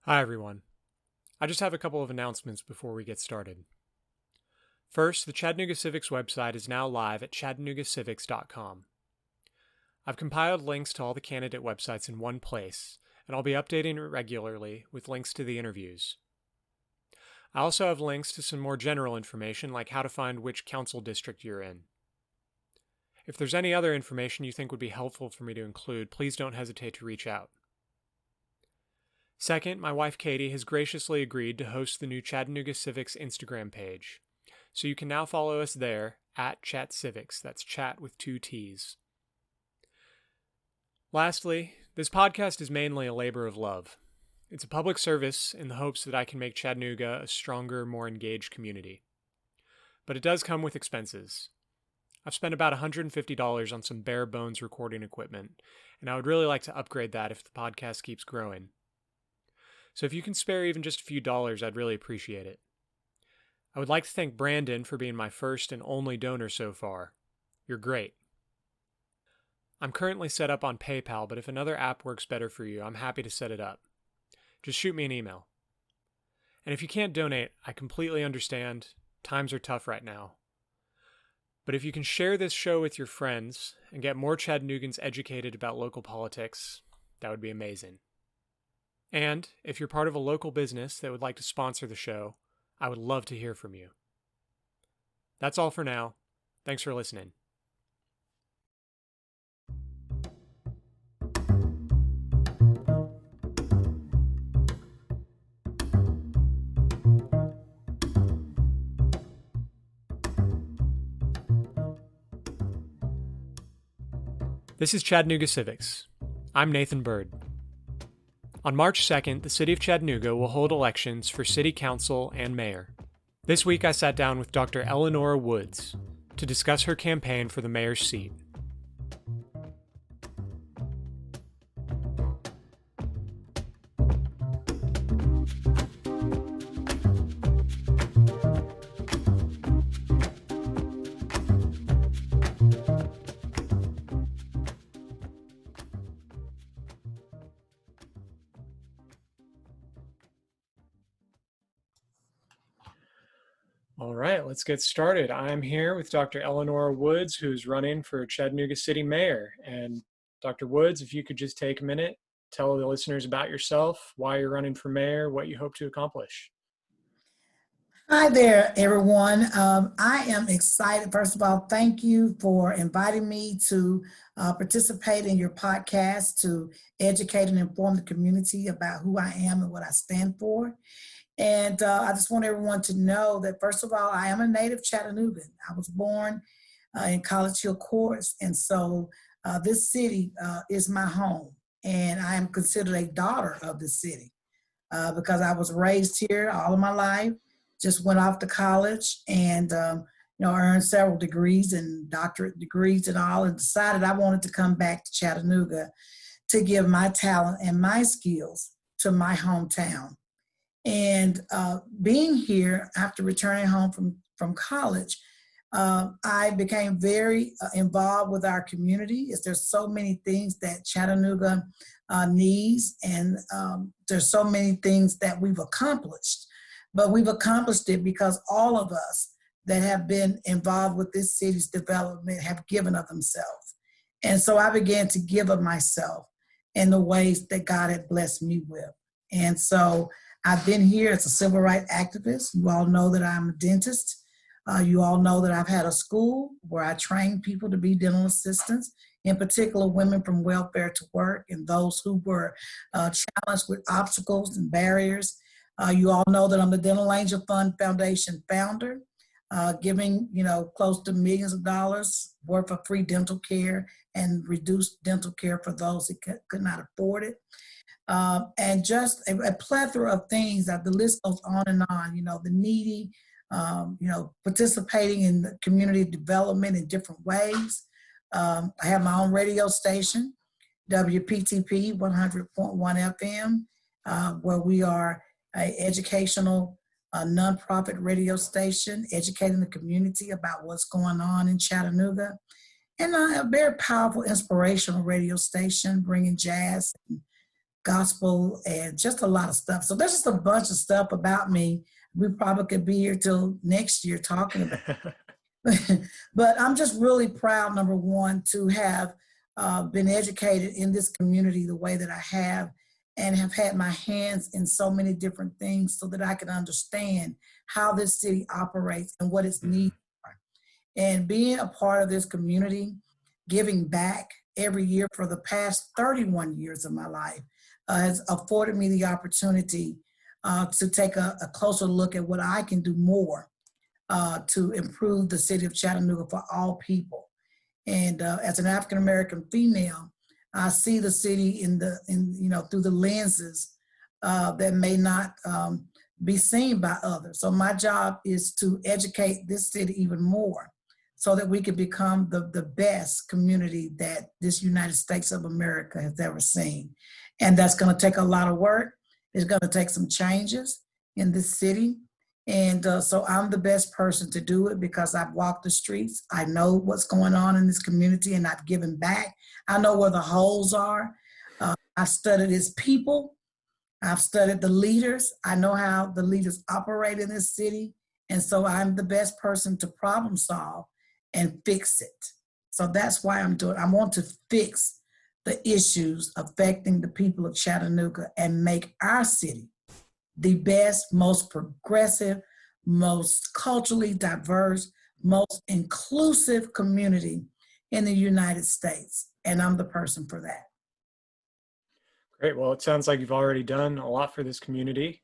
Hi, everyone. I just have a couple of announcements before we get started. First, the Chattanooga Civics website is now live at chattanoogacivics.com. I've compiled links to all the candidate websites in one place, and I'll be updating it regularly with links to the interviews. I also have links to some more general information, like how to find which council district you're in. If there's any other information you think would be helpful for me to include, please don't hesitate to reach out. Second, my wife Katie has graciously agreed to host the new Chattanooga Civics Instagram page, so you can now follow us there at ChatCivics. That's chat with 2 T's. Lastly, this podcast is mainly a labor of love. It's a public service in the hopes that I can make Chattanooga a stronger, more engaged community. But it does come with expenses. I've spent about $150 on some bare bones recording equipment, and I would really like to upgrade that if the podcast keeps growing. So if you can spare even just a few dollars, I'd really appreciate it. I would like to thank Brandon for being my first and only donor so far. You're great. I'm currently set up on PayPal, but if another app works better for you, I'm happy to set it up. Just shoot me an email. And if you can't donate, I completely understand. Times are tough right now. But if you can share this show with your friends and get more Chattanoogans educated about local politics, that would be amazing. And if you're part of a local business that would like to sponsor the show, I would love to hear from you. That's all for now. Thanks for listening. This is Chattanooga Civics. I'm Nathan Bird. On March 2nd, the City of Chattanooga will hold elections for City Council and Mayor. This week I sat down with Dr. Elenora Woods to discuss her campaign for the mayor's seat. All right, let's get started. I'm here with Dr. Elenora Woods, who's running for Chattanooga City Mayor. And Dr. Woods, if you could just take a minute, tell the listeners about yourself, why you're running for mayor, what you hope to accomplish. Hi there, everyone. I am excited. First of all, thank you for inviting me to participate in your podcast to educate and inform the community about who I am and what I stand for. And I just want everyone to know that, first of all, I am a native Chattanoogan. I was born in College Hill Courts, and so this city is my home. And I am considered a daughter of the city because I was raised here all of my life. Just went off to college and earned several degrees and doctorate degrees and all, and decided I wanted to come back to Chattanooga to give my talent and my skills to my hometown. And being here after returning home from college, I became very involved with our community. There's so many things that Chattanooga needs, and there's so many things that we've accomplished. But we've accomplished it because all of us that have been involved with this city's development have given of themselves. And so I began to give of myself in the ways that God had blessed me with. And so I've been here as a civil rights activist. You all know that I'm a dentist. You all know that I've had a school where I trained people to be dental assistants, in particular women from welfare to work and those who were challenged with obstacles and barriers. You all know that I'm the Dental Angel Fund Foundation founder, giving close to millions of dollars worth of free dental care and reduced dental care for those that could not afford it. And just a plethora of things that the list goes on and on, the needy, participating in the community development in different ways. I have my own radio station, WPTP 100.1 FM, where we are an educational nonprofit radio station, educating the community about what's going on in Chattanooga. And a very powerful, inspirational radio station, bringing jazz and gospel, and just a lot of stuff. So there's just a bunch of stuff about me. We probably could be here till next year talking about it. But I'm just really proud, number one, to have been educated in this community the way that I have, and have had my hands in so many different things so that I can understand how this city operates and what its needs are. And being a part of this community, giving back every year for the past 31 years of my life has afforded me the opportunity to take a closer look at what I can do more to improve the city of Chattanooga for all people. And as an African American female, I see the city through the lenses that may not be seen by others. So my job is to educate this city even more so that we can become the best community that this United States of America has ever seen. And that's going to take a lot of work. It's going to take some changes in this city. And so I'm the best person to do it because I've walked the streets. I know what's going on in this community and I've given back. I know where the holes are. I've studied its people. I've studied the leaders. I know how the leaders operate in this city. And so I'm the best person to problem solve and fix it. So that's why I'm doing it. I want to fix the issues affecting the people of Chattanooga and make our city the best, most progressive, most culturally diverse, most inclusive community in the United States. And I'm the person for that. Great. Well, it sounds like you've already done a lot for this community.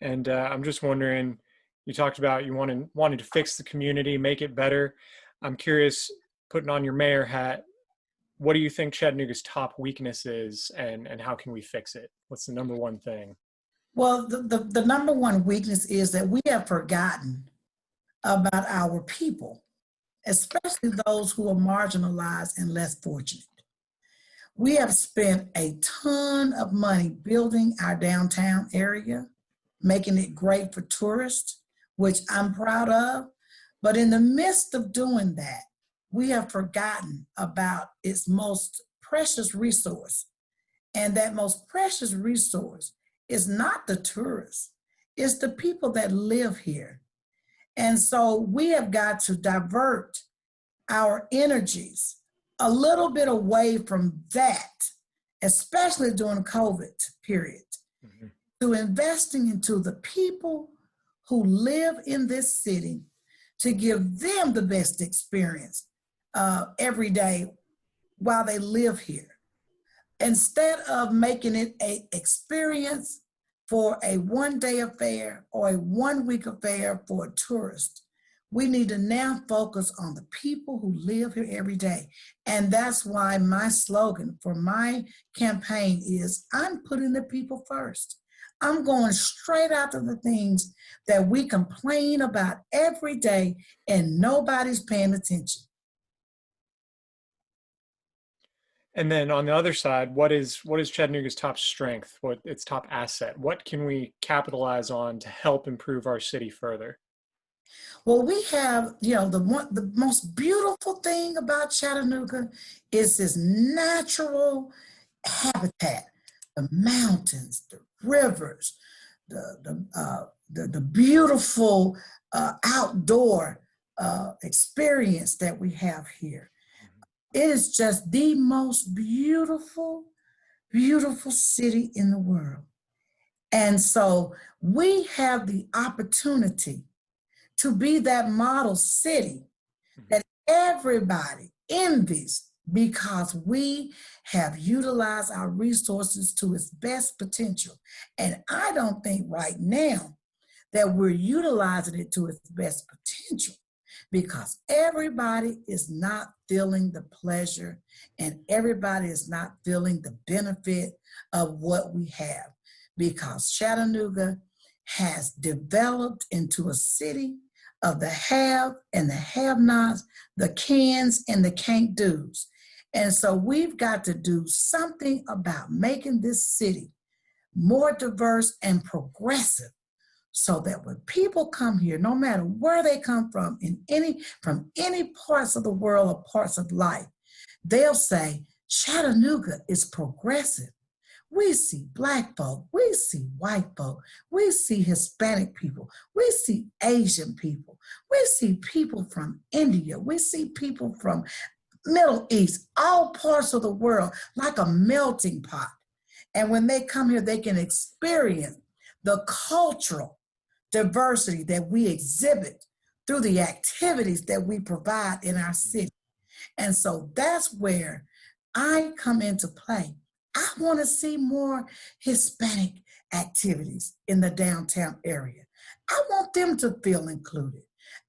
And I'm just wondering, you talked about you wanted to fix the community, make it better. I'm curious, putting on your mayor hat, what do you think Chattanooga's top weakness is, and how can we fix it? What's the number one thing? Well, the number one weakness is that we have forgotten about our people, especially those who are marginalized and less fortunate. We have spent a ton of money building our downtown area, making it great for tourists, which I'm proud of. But in the midst of doing that, we have forgotten about its most precious resource. And that most precious resource is not the tourists, it's the people that live here. And so we have got to divert our energies a little bit away from that, especially during COVID period, to investing into the people who live in this city to give them the best experience every day while they live here. Instead of making it an experience for a one-day affair or a one-week affair for a tourist, we need to now focus on the people who live here every day. And that's why my slogan for my campaign is, I'm putting the people first. I'm going straight after the things that we complain about every day and nobody's paying attention. And then on the other side, what is Chattanooga's top strength? What its top asset? What can we capitalize on to help improve our city further? Well, we have, the most beautiful thing about Chattanooga is this natural habitat, the mountains, the rivers, the beautiful outdoor experience that we have here. It is just the most beautiful, beautiful city in the world. And so we have the opportunity to be that model city that everybody envies because we have utilized our resources to its best potential. And I don't think right now that we're utilizing it to its best potential, because everybody is not feeling the pleasure and everybody is not feeling the benefit of what we have, because Chattanooga has developed into a city of the have and the have-nots, the cans and the can't do's. And so we've got to do something about making this city more diverse and progressive, so that when people come here, no matter where they come from, from any parts of the world or parts of life, they'll say, Chattanooga is progressive. We see Black folk, we see white folk, we see Hispanic people, we see Asian people, we see people from India, we see people from Middle East, all parts of the world, like a melting pot. And when they come here, they can experience the cultural diversity that we exhibit through the activities that we provide in our city. And so that's where I come into play. I want to see more Hispanic activities in the downtown area. I want them to feel included.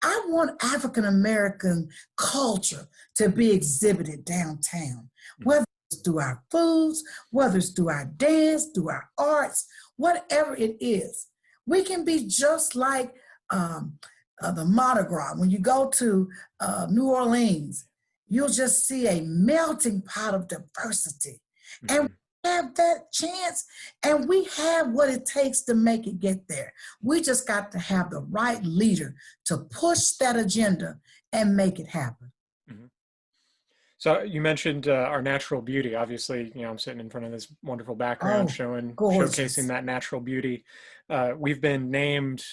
I want African American culture to be exhibited downtown, whether it's through our foods, whether it's through our dance, through our arts, whatever it is. We can be just like the Mardi Gras. When you go to New Orleans, you'll just see a melting pot of diversity. And we have that chance, and we have what it takes to make it get there. We just got to have the right leader to push that agenda and make it happen. So you mentioned our natural beauty. Obviously, I'm sitting in front of this wonderful background showcasing that natural beauty. We've been named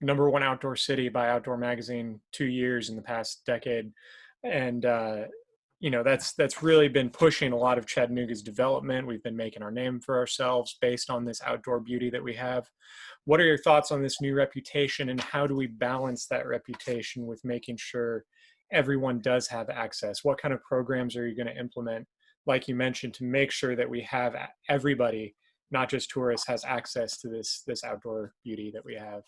#1 outdoor city by Outdoor Magazine 2 years in the past decade. And, that's really been pushing a lot of Chattanooga's development. We've been making our name for ourselves based on this outdoor beauty that we have. What are your thoughts on this new reputation, and how do we balance that reputation with making sure everyone does have access? What kind of programs are you going to implement, like you mentioned, to make sure that we have everybody, not just tourists, has access to this outdoor beauty that we have?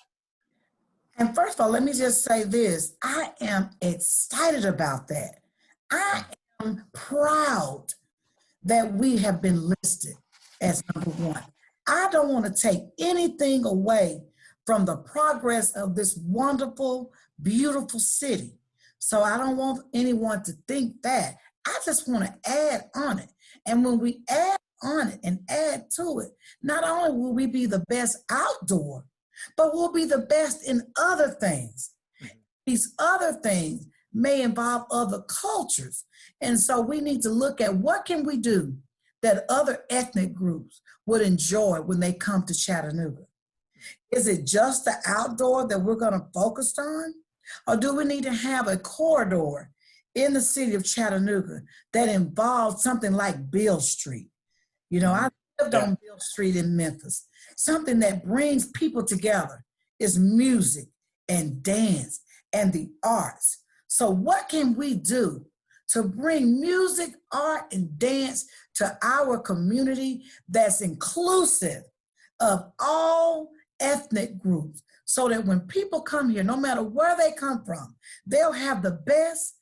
And first of all, let me just say this. I am excited about that. I am proud that we have been listed as #1. I don't want to take anything away from the progress of this wonderful, beautiful city. So I don't want anyone to think that. I just want to add on it. And when we add on it and add to it, not only will we be the best outdoor, but we'll be the best in other things. These other things may involve other cultures. And so we need to look at what can we do that other ethnic groups would enjoy when they come to Chattanooga. Is it just the outdoor that we're going to focus on? Or do we need to have a corridor in the city of Chattanooga that involves something like Beale Street? I lived on Beale Street in Memphis. Something that brings people together is music and dance and the arts. So what can we do to bring music, art, and dance to our community that's inclusive of all ethnic groups, so that when people come here, no matter where they come from, they'll have the best,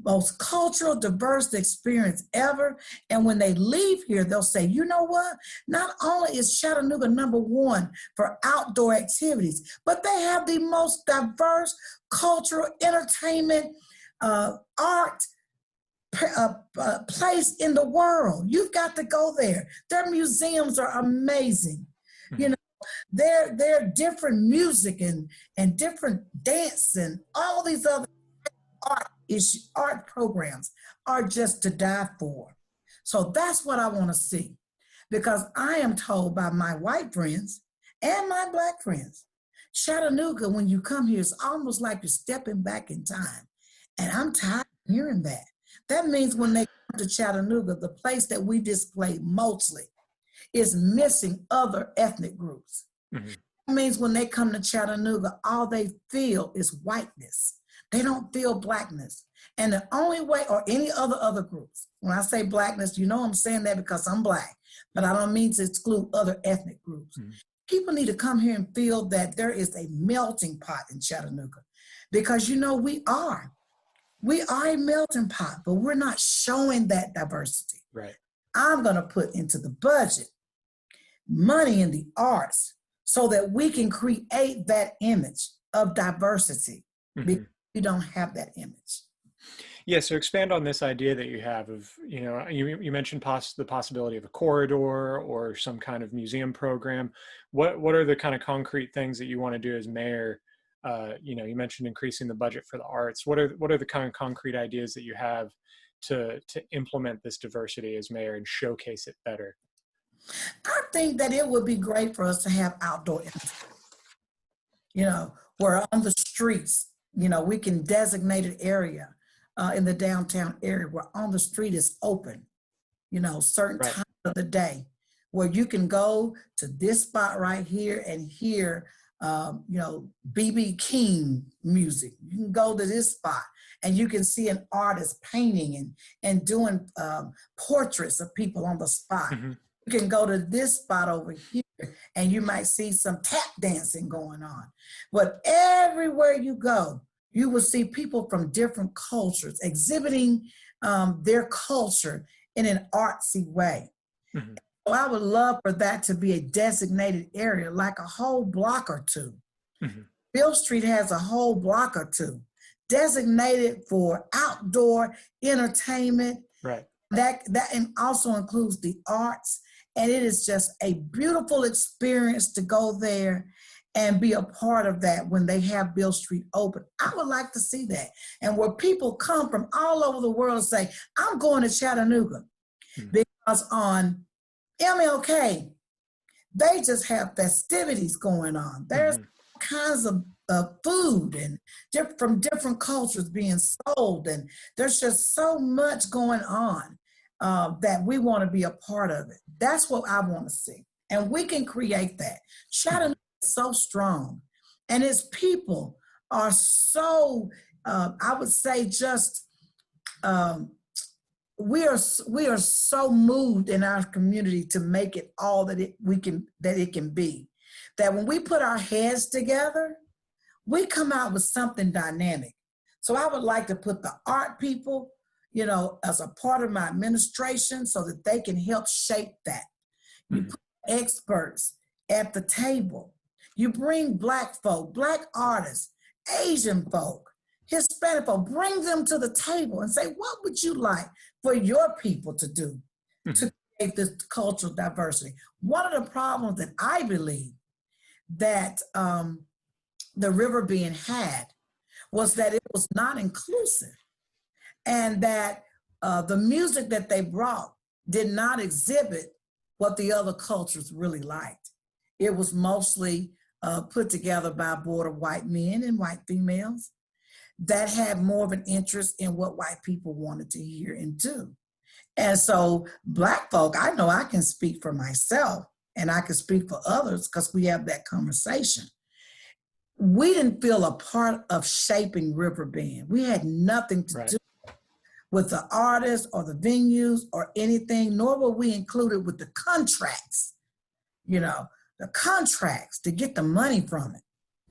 most cultural diverse experience ever. And when they leave here, they'll say, you know what? Not only is Chattanooga #1 for outdoor activities, but they have the most diverse cultural entertainment, art place in the world. You've got to go there. Their museums are amazing. They're different music and different dance and all these other art programs are just to die for. So that's what I want to see, because I am told by my white friends and my Black friends, Chattanooga, when you come here, it's almost like you're stepping back in time. And I'm tired of hearing that. That means when they come to Chattanooga, the place that we display mostly is missing other ethnic groups. That means when they come to Chattanooga, all they feel is whiteness. They don't feel Blackness. And the only way, or any other groups, when I say Blackness, I'm saying that because I'm Black, but I don't mean to exclude other ethnic groups. People need to come here and feel that there is a melting pot in Chattanooga, because we are a melting pot, but we're not showing that diversity. Right. I'm going to put into the budget money in the arts so that we can create that image of diversity, because we don't have that image. Yeah, so expand on this idea that you have of, you mentioned the possibility of a corridor or some kind of museum program. What are the kind of concrete things that you want to do as mayor? You mentioned increasing the budget for the arts. What are the kind of concrete ideas that you have to implement this diversity as mayor and showcase it better? I think that it would be great for us to have outdoor, where on the streets, we can designate an area in the downtown area where on the street is open, certain Right. times of the day where you can go to this spot right here and hear, BB King music. You can go to this spot and you can see an artist painting and doing portraits of people on the spot. Mm-hmm. You can go to this spot over here and you might see some tap dancing going on. But everywhere you go, you will see people from different cultures exhibiting their culture in an artsy way. Mm-hmm. So I would love for that to be a designated area, like a whole block or two. Mm-hmm. Bill Street has a whole block or two designated for outdoor entertainment. Right. That also includes the arts. And it is just a beautiful experience to go there and be a part of that when they have Bill Street open. I would like to see that. And where people come from all over the world and say, I'm going to Chattanooga. Mm-hmm. Because on MLK, they just have festivities going on. There's all kinds of food and from different cultures being sold. And there's just so much going on that we want to be a part of it. That's what I want to see. And we can create that. Chattanooga is so strong. And its people are so, I would say just, we are so moved in our community to make it all that it can be. That when we put our heads together, we come out with something dynamic. So I would like to put the art people, as a part of my administration so that they can help shape that. You put experts at the table. You bring Black folk, Black artists, Asian folk, Hispanic folk, bring them to the table and say, what would you like for your people to do to create this cultural diversity? One of the problems that I believe that the Riverbian had was that it was not inclusive, and that the music that they brought did not exhibit what the other cultures really liked. It was mostly put together by a board of white men and white females that had more of an interest in what white people wanted to hear and do. And so Black folk, I know I can speak for myself and I can speak for others because we have that conversation. We didn't feel a part of shaping Riverbend. We had nothing to do with the artists or the venues or anything, nor were we included with the contracts, the contracts to get the money from it.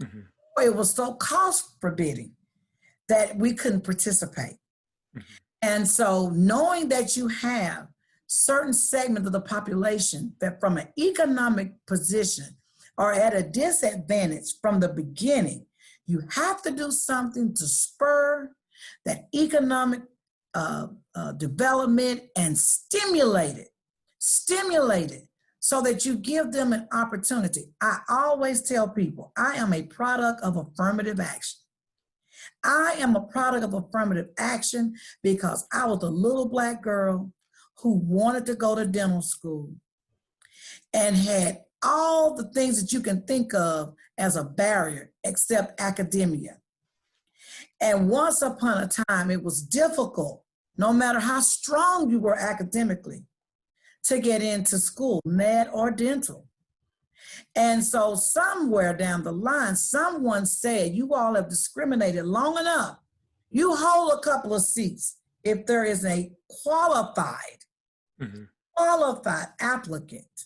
Mm-hmm. It was so cost forbidding that we couldn't participate. Mm-hmm. And so knowing that you have certain segments of the population that from an economic position are at a disadvantage from the beginning, you have to do something to spur that economic development and stimulate it so that you give them an opportunity. I always tell people, I am a product of affirmative action. I am a product of affirmative action because I was a little Black girl who wanted to go to dental school and had all the things that you can think of as a barrier except academia. And once upon a time, it was difficult, no matter how strong you were academically, to get into school, med or dental. And so somewhere down the line, someone said, you all have discriminated long enough. You hold a couple of seats if there is a qualified applicant.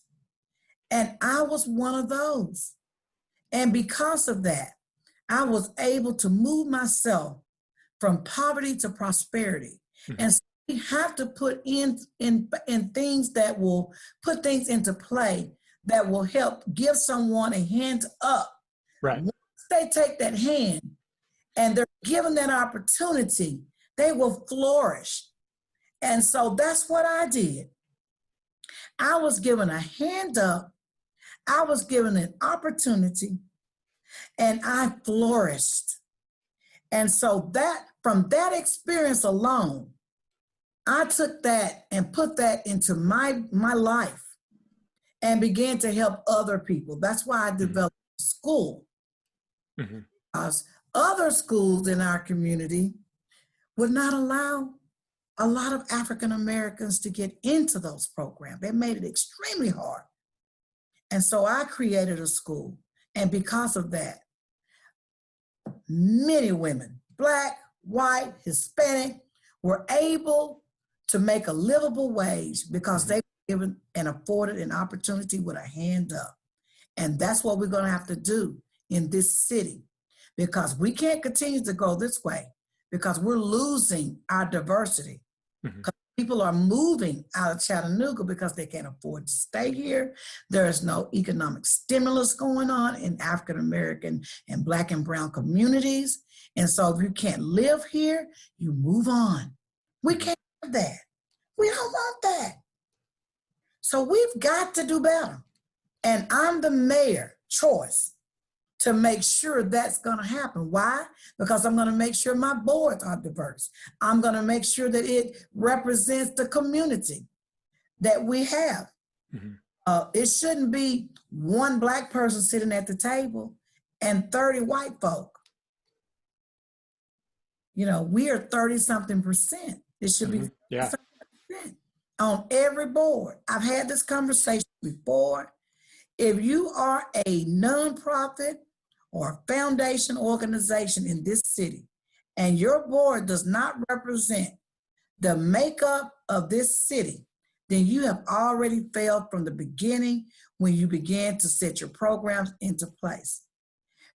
And I was one of those. And because of that, I was able to move myself from poverty to prosperity. Mm-hmm. And so we have to put in things that will put things into play that will help give someone a hand up. Right. Once they take that hand and they're given that opportunity, they will flourish. And so that's what I did. I was given a hand up, I was given an opportunity, and I flourished. And so that from that experience alone, I took that and put that into my life. and began to help other people. That's why I developed a school. Because other schools in our community would not allow a lot of African Americans to get into those programs. They made it extremely hard. And so I created a school. And because of that, many women, Black, white, Hispanic, were able to make a livable wage because they were given and afforded an opportunity with a hand up. And that's what we're going to have to do in this city, because we can't continue to go this way because we're losing our diversity. People are moving out of Chattanooga because they can't afford to stay here. There is no economic stimulus going on in African American and Black and brown communities. And so if you can't live here, you move on. We can't have that. We don't want that. So we've got to do better. And I'm the mayor choice to make sure that's going to happen. Why? Because I'm going to make sure my boards are diverse. I'm going to make sure that it represents the community that we have. It shouldn't be one Black person sitting at the table and 30 white folk. You know, we are 30-something%. It should be 30% on every board. I've had this conversation before. If you are a nonprofit or a foundation organization in this city, and your board does not represent the makeup of this city, then you have already failed from the beginning when you began to set your programs into place.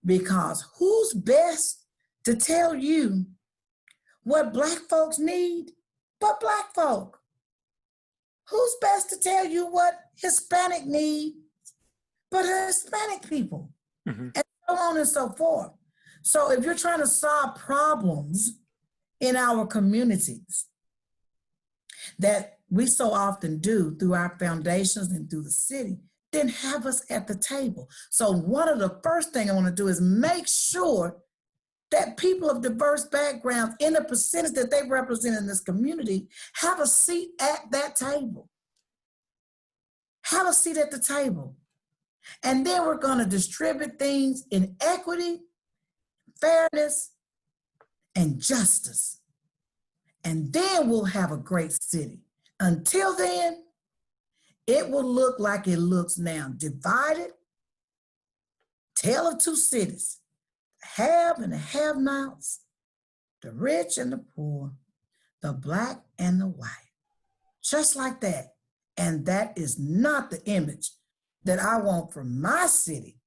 Because who's best to tell you what Black folks need but Black folk? Who's best to tell you what Hispanic need but Hispanic people? And so on and so forth. So if you're trying to solve problems in our communities that we so often do through our foundations and through the city, then have us at the table. So one of the first things I want to do is make sure that people of diverse backgrounds in the percentage that they represent in this community have a seat at that table. Have a seat at the table. And then we're going to distribute things in equity, fairness, and justice. And then we'll have a great city. Until then, it will look like it looks now, divided, tale of two cities, the have and the have-nots, the rich and the poor, the Black and the white, just like that. And that is not the image that I want for my city.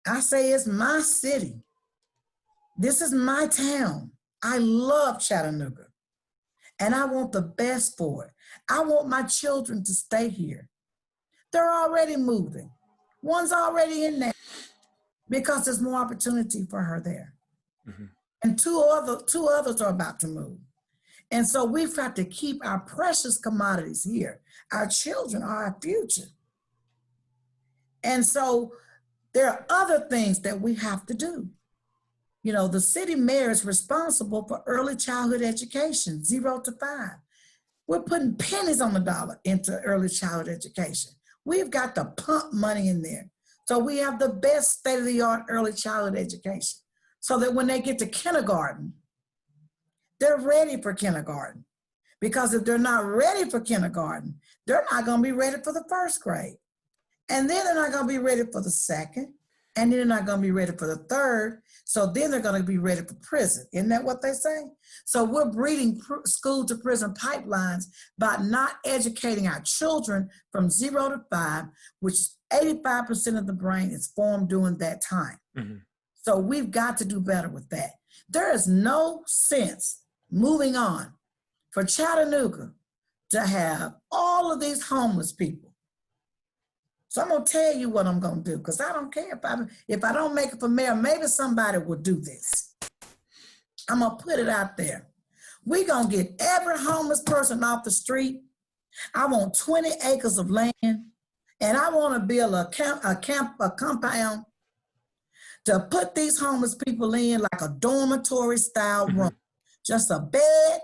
I say it's my city. This is my town. I love Chattanooga. And I want the best for it. I want my children to stay here. They're already moving. One's already in there because there's more opportunity for her there. And two others are about to move. And so we've got to keep our precious commodities here. Our children are our future. And so there are other things that we have to do. You know, the city mayor is responsible for early childhood education, 0 to 5. We're putting pennies on the dollar into early childhood education. We've got to pump money in there. So we have the best state-of-the-art early childhood education so that when they get to kindergarten, they're ready for kindergarten. Because if they're not ready for kindergarten, they're not going to be ready for the first grade. And then they're not going to be ready for the second. And then they're not going to be ready for the third. So then they're going to be ready for prison. Isn't that what they say? So we're breeding school to prison pipelines by not educating our children from 0 to 5, which 85% of the brain is formed during that time. So we've got to do better with that. There is no sense moving on for Chattanooga to have all of these homeless people. So I'm going to tell you what I'm going to do, because I don't care if I don't make it for mayor, maybe somebody will do this. I'm going to put it out there. We're going to get every homeless person off the street. I want 20 acres of land, and I want to build a compound to put these homeless people in, like a dormitory style room, just a bed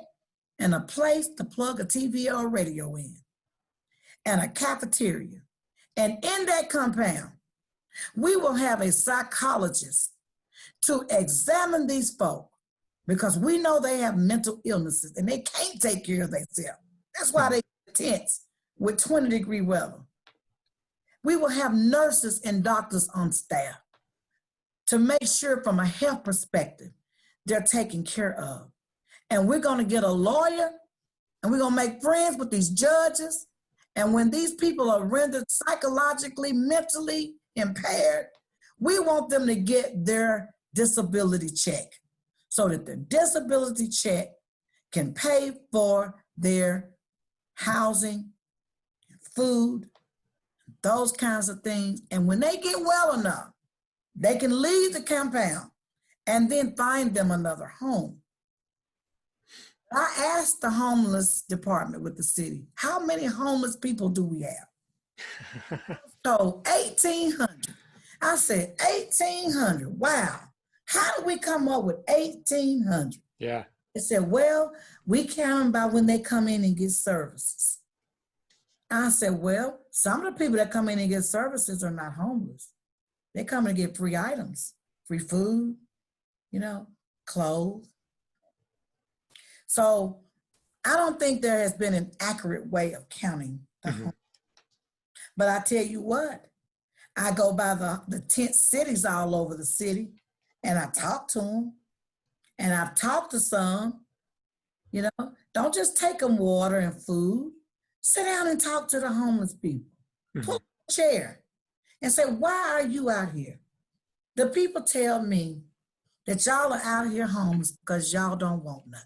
and a place to plug a TV or a radio in, and a cafeteria. And in that compound, we will have a psychologist to examine these folk because we know they have mental illnesses and they can't take care of themselves. That's why they tents with 20-degree weather. We will have nurses and doctors on staff to make sure from a health perspective, they're taken care of. And we're gonna get a lawyer and we're gonna make friends with these judges. And when these people are rendered psychologically, mentally impaired, we want them to get their disability check so that the disability check can pay for their housing, food, those kinds of things. And when they get well enough, they can leave the compound and then find them another home. I asked the homeless department with the city, how many homeless people do we have? So 1,800. I said, 1,800, wow. How did we come up with 1,800? Yeah. They said, well, we count them by when they come in and get services. I said, well, some of the people that come in and get services are not homeless. They come and get free items, free food, clothes. So I don't think there has been an accurate way of counting the homeless. But I tell you what, I go by the tent cities all over the city and I talk to them. And I've talked to some, don't just take them water and food. Sit down and talk to the homeless people. Pull a chair and say, why are you out here? The people tell me that y'all are out here homeless because y'all don't want nothing.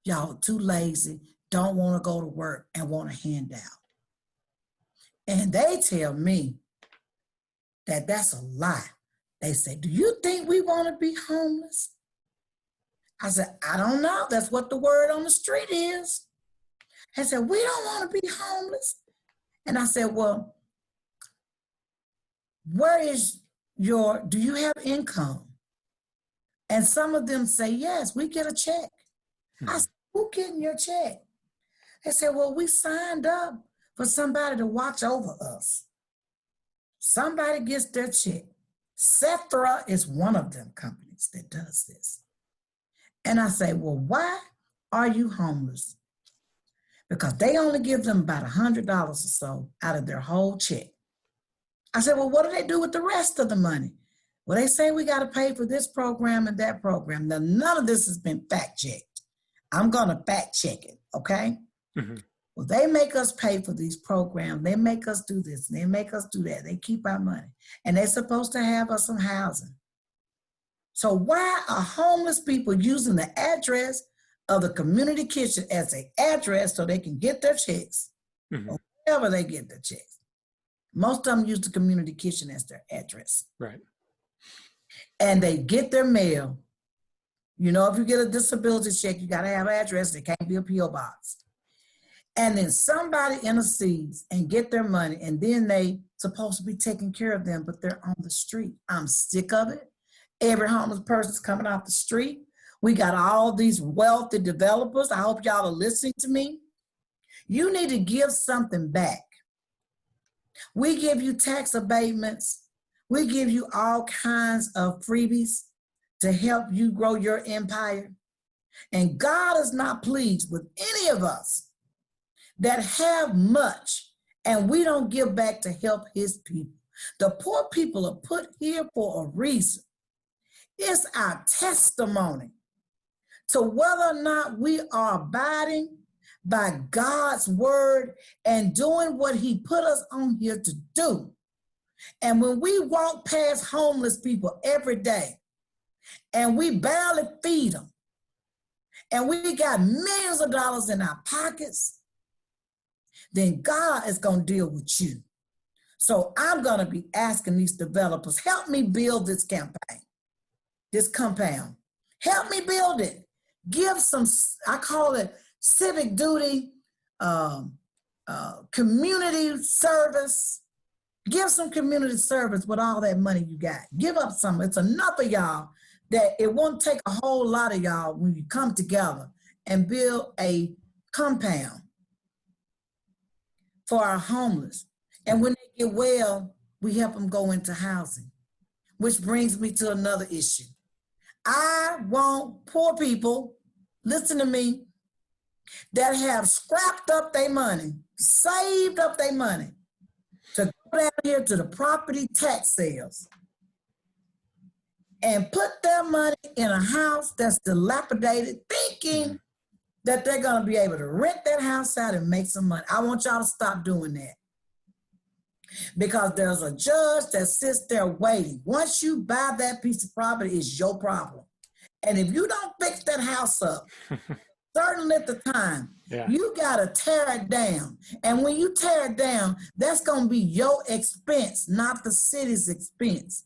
Y'all are too lazy, don't want to go to work and want a handout. And they tell me that that's a lie. They say, do you think we want to be homeless? I said, I don't know. That's what the word on the street is. I said, we don't want to be homeless. And I said, well, do you have income? And some of them say, yes, we get a check. I said, who getting your check? They said, well, we signed up for somebody to watch over us. Somebody gets their check. Cethra is one of them companies that does this. And I say, well, why are you homeless? Because they only give them about $100 or so out of their whole check. I said, well, what do they do with the rest of the money? Well, they say we got to pay for this program and that program. Now, none of this has been fact checked. I'm going to fact check it, okay? Well, they make us pay for these programs. They make us do this. They make us do that. They keep our money. And they're supposed to have us some housing. So why are homeless people using the address of the community kitchen as an address so they can get their checks, or wherever they get their checks? Most of them use the community kitchen as their address. Right. And they get their mail. If you get a disability check, you got to have an address. It can't be a P.O. box. And then somebody intercedes and get their money, and then they supposed to be taking care of them, but they're on the street. I'm sick of it. Every homeless person's coming off the street. We got all these wealthy developers. I hope y'all are listening to me. You need to give something back. We give you tax abatements. We give you all kinds of freebies to help you grow your empire. And God is not pleased with any of us that have much and we don't give back to help his people. The poor people are put here for a reason. It's our testimony to whether or not we are abiding by God's word and doing what he put us on here to do. And when we walk past homeless people every day and we barely feed them and we got millions of dollars in our pockets, then God is going to deal with you. So I'm going to be asking these developers, help me build this compound. Help me build it. Give some, I call it civic duty, community service. Give some community service with all that money you got. Give up some. It's enough of y'all that it won't take a whole lot of y'all when you come together and build a compound for our homeless. And when they get well, we help them go into housing, which brings me to another issue. I want poor people, listen to me, that have scrapped up their money, saved up their money to go down here to the property tax sales and put their money in a house that's dilapidated, thinking that they're going to be able to rent that house out and make some money. I want y'all to stop doing that. Because there's a judge that sits there waiting. Once you buy that piece of property, it's your problem. And if you don't fix that house up, certainly at the time, you got to tear it down. And when you tear it down, that's going to be your expense, not the city's expense.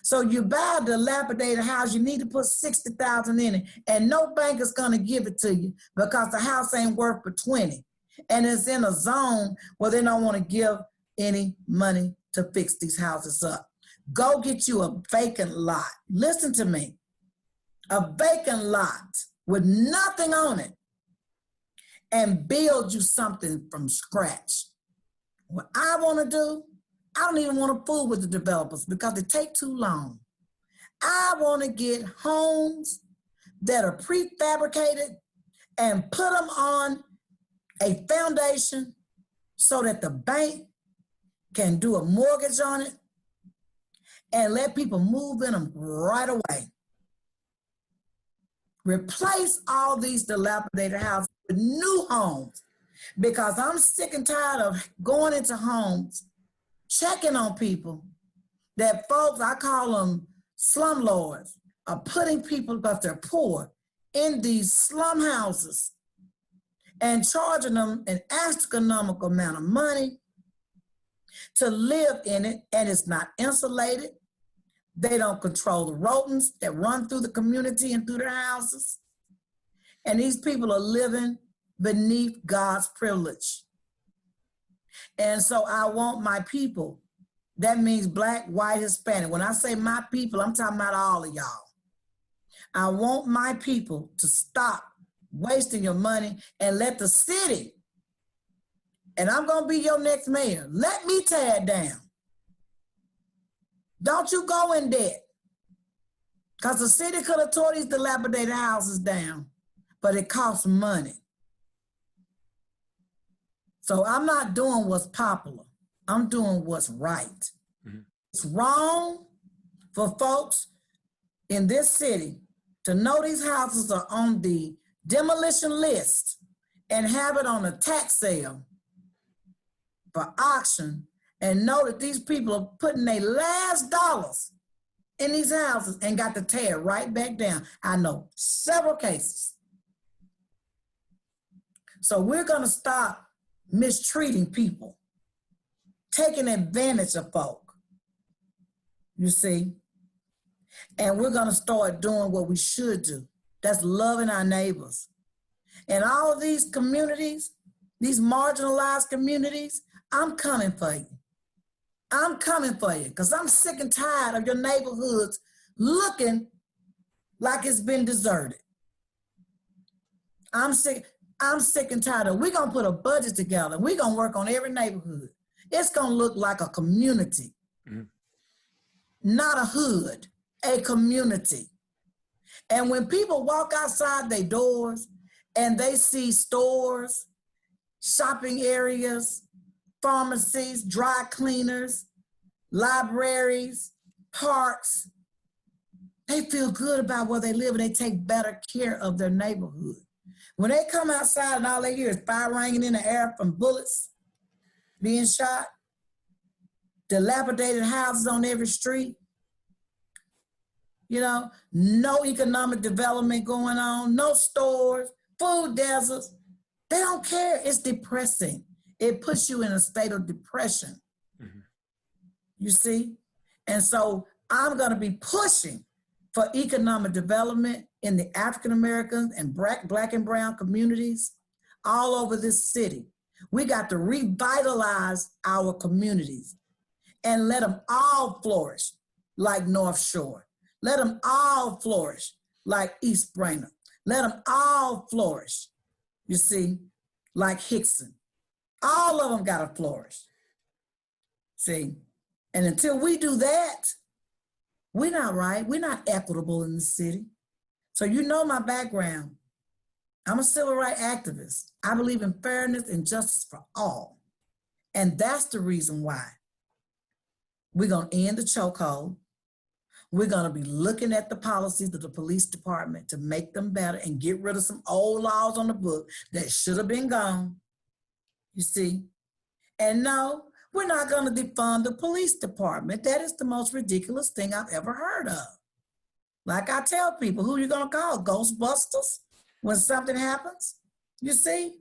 So you buy a dilapidated house, you need to put $60,000 in it, and no bank is going to give it to you because the house ain't worth for 20. And it's in a zone where they don't want to give any money to fix these houses up. Go get you a vacant lot. Listen to me. A vacant lot with nothing on it and build you something from scratch. What I want to do, I don't even want to fool with the developers because they take too long. I want to get homes that are prefabricated and put them on a foundation so that the bank can do a mortgage on it and let people move in them right away. Replace all these dilapidated houses with new homes because I'm sick and tired of going into homes, checking on people that folks, I call them slumlords, are putting people because they're poor in these slum houses and charging them an astronomical amount of money to live in it, and it's not insulated. They don't control the rodents that run through the community and through their houses. And these people are living beneath God's privilege. And so I want my people, that means Black, white, Hispanic. When I say my people, I'm talking about all of y'all. I want my people to stop wasting your money and let the city, and I'm going to be your next mayor, let me tear it down. Don't you go in debt. Because the city could have tore these dilapidated houses down, but it costs money. So I'm not doing what's popular. I'm doing what's right. Mm-hmm. It's wrong for folks in this city to know these houses are on the demolition list and have it on a tax sale for auction and know that these people are putting their last dollars in these houses and got to tear right back down. I know several cases. So we're going to stop mistreating people, taking advantage of folk, you see? And we're going to start doing what we should do. That's loving our neighbors. And all of these communities, these marginalized communities, I'm coming for you. I'm coming for you because I'm sick and tired of your neighborhoods looking like it's been deserted. I'm sick and tired of, we're going to put a budget together. We're going to work on every neighborhood. It's going to look like a community, not a hood, a community. And when people walk outside their doors and they see stores, shopping areas, pharmacies, dry cleaners, libraries, parks, they feel good about where they live and they take better care of their neighborhood. When they come outside and all they hear is fire ringing in the air from bullets being shot, dilapidated houses on every street, you know, no economic development going on, no stores, food deserts, they don't care. It's depressing. It puts you in a state of depression, you see? And so I'm gonna be pushing for economic development in the African-American and Black and brown communities all over this city. We got to revitalize our communities and let them all flourish like North Shore. Let them all flourish like East Brainerd. Let them all flourish, you see, like Hickson. All of them got to flourish. See, and until we do that, we're not right. We're not equitable in the city. So you know my background. I'm a civil rights activist. I believe in fairness and justice for all. And that's the reason why we're going to end the chokehold. We're going to be looking at the policies of the police department to make them better and get rid of some old laws on the book that should have been gone. You see? And no, we're not going to defund the police department. That is the most ridiculous thing I've ever heard of. Like I tell people, who are you going to call? Ghostbusters when something happens? You see?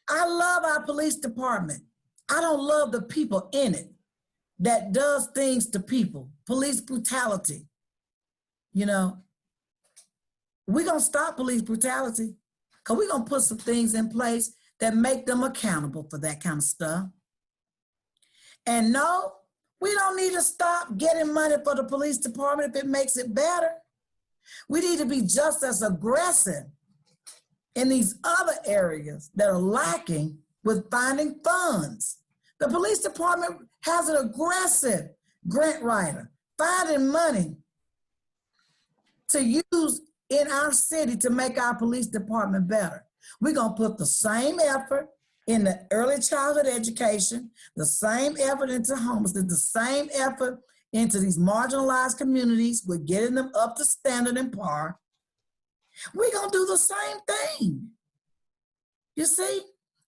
I love our police department. I don't love the people in it that does things to people. Police brutality. You know, we're going to stop police brutality because we're going to put some things in place that make them accountable for that kind of stuff. And no, we don't need to stop getting money for the police department if it makes it better. We need to be just as aggressive in these other areas that are lacking with finding funds. The police department has an aggressive grant writer finding money to use in our city to make our police department better. We're going to put the same effort in the early childhood education, the same effort into homelessness, the same effort into these marginalized communities. We're getting them up to standard and par. We're going to do the same thing. You see?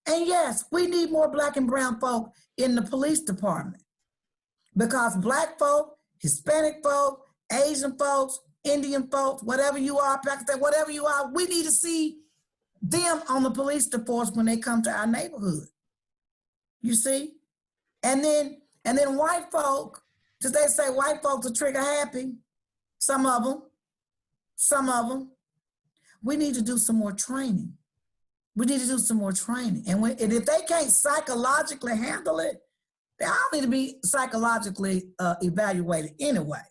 And yes, we need more Black and brown folk in the police department because Black folk, Hispanic folk, Asian folks, Indian folks, whatever you are, Pakistan, whatever you are, we need to see them on the police force when they come to our neighborhood. You see? And then white folk, because they say white folks are trigger happy, some of them. We need to do some more training. We need to do some more training. And if they can't psychologically handle it, they all need to be psychologically evaluated anyway.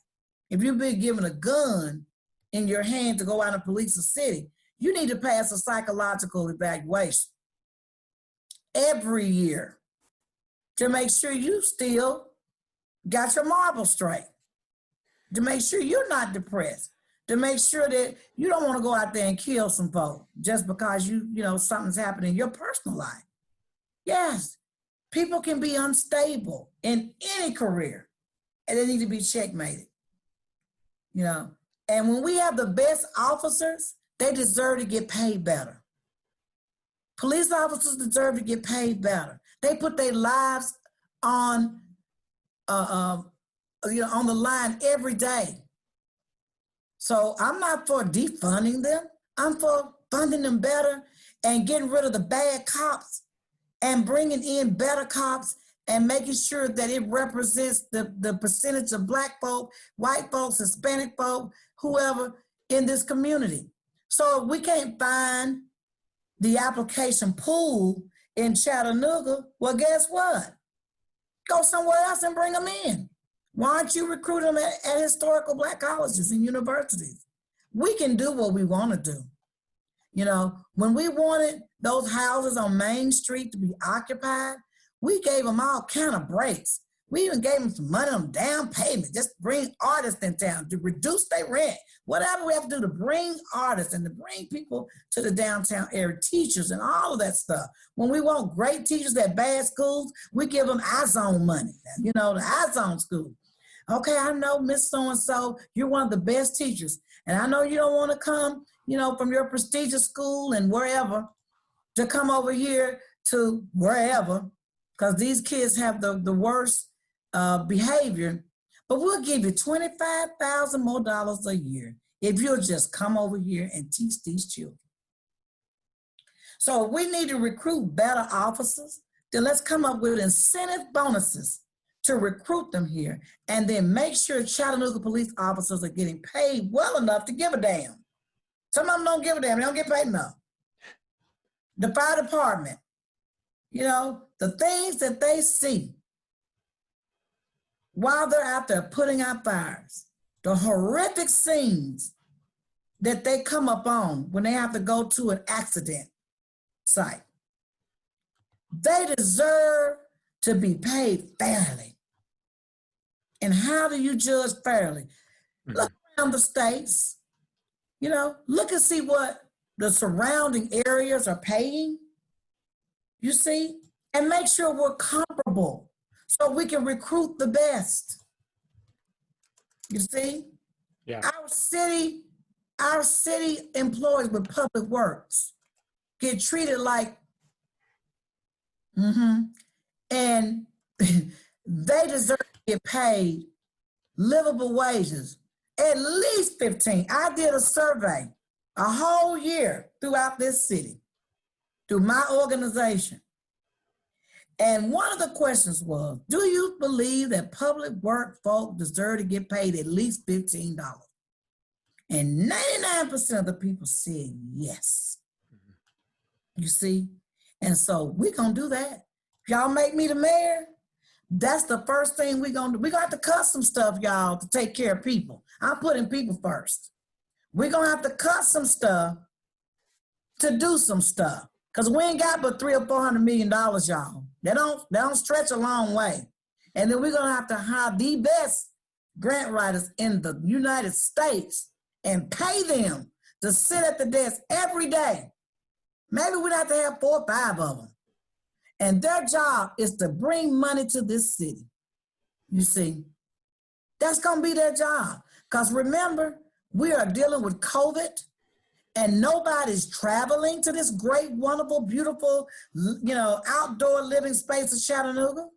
If you've been given a gun in your hand to go out and police a city, you need to pass a psychological evaluation every year to make sure you still got your marbles straight, to make sure you're not depressed, to make sure that you don't want to go out there and kill some folks just because you know something's happening in your personal life. Yes, people can be unstable in any career and they need to be checkmated. You know, and when we have the best officers, they deserve to get paid better. Police officers deserve to get paid better. They put their lives on, on the line every day. So I'm not for defunding them. I'm for funding them better and getting rid of the bad cops and bringing in better cops and making sure that it represents the percentage of Black folk, white folks, Hispanic folk, whoever in this community. So if we can't find the application pool in Chattanooga, well, guess what? Go somewhere else and bring them in. Why aren't you recruiting them at historical Black colleges and universities? We can do what we want to do. You know, when we wanted those houses on Main Street to be occupied, we gave them all kind of breaks. We even gave them some money on down payment, just bring artists in town to reduce their rent. Whatever we have to do to bring artists and to bring people to the downtown area, teachers and all of that stuff. When we want great teachers at bad schools, we give them iZone money, you know, the iZone school. Okay, I know Miss So-and-so, you're one of the best teachers. And I know you don't want to come, you know, from your prestigious school and wherever to come over here to wherever, because these kids have the worst behavior, but we'll give you $25,000 more a year if you'll just come over here and teach these children. So if we need to recruit better officers, then let's come up with incentive bonuses to recruit them here and then make sure Chattanooga police officers are getting paid well enough to give a damn. Some of them don't give a damn, they don't get paid enough. The fire department, you know, the things that they see while they're out there putting out fires, the horrific scenes that they come up on when they have to go to an accident site. They deserve to be paid fairly. And how do you judge fairly? Mhm. Look around the states, look and see what the surrounding areas are paying, you see, and make sure we're comparable so we can recruit the best. You see? Yeah. Our city employees with public works get treated like, and they deserve to get paid livable wages, at least 15. I did a survey a whole year throughout this city, through my organization. And one of the questions was, do you believe that public work folk deserve to get paid at least $15? And 99% of the people said yes. You see? And so we're going to do that. If y'all make me the mayor, that's the first thing we're going to do. We're going to have to cut some stuff, y'all, to take care of people. I'm putting people first. We're going to have to cut some stuff to do some stuff. Because we ain't got but $300 or $400 million, y'all. They don't stretch a long way. And then we're going to have to hire the best grant writers in the United States and pay them to sit at the desk every day. Maybe we'd have to have 4 or 5 of them. And their job is to bring money to this city. You see, that's going to be their job. Because remember, we are dealing with COVID and nobody's traveling to this great, wonderful, beautiful, outdoor living space of Chattanooga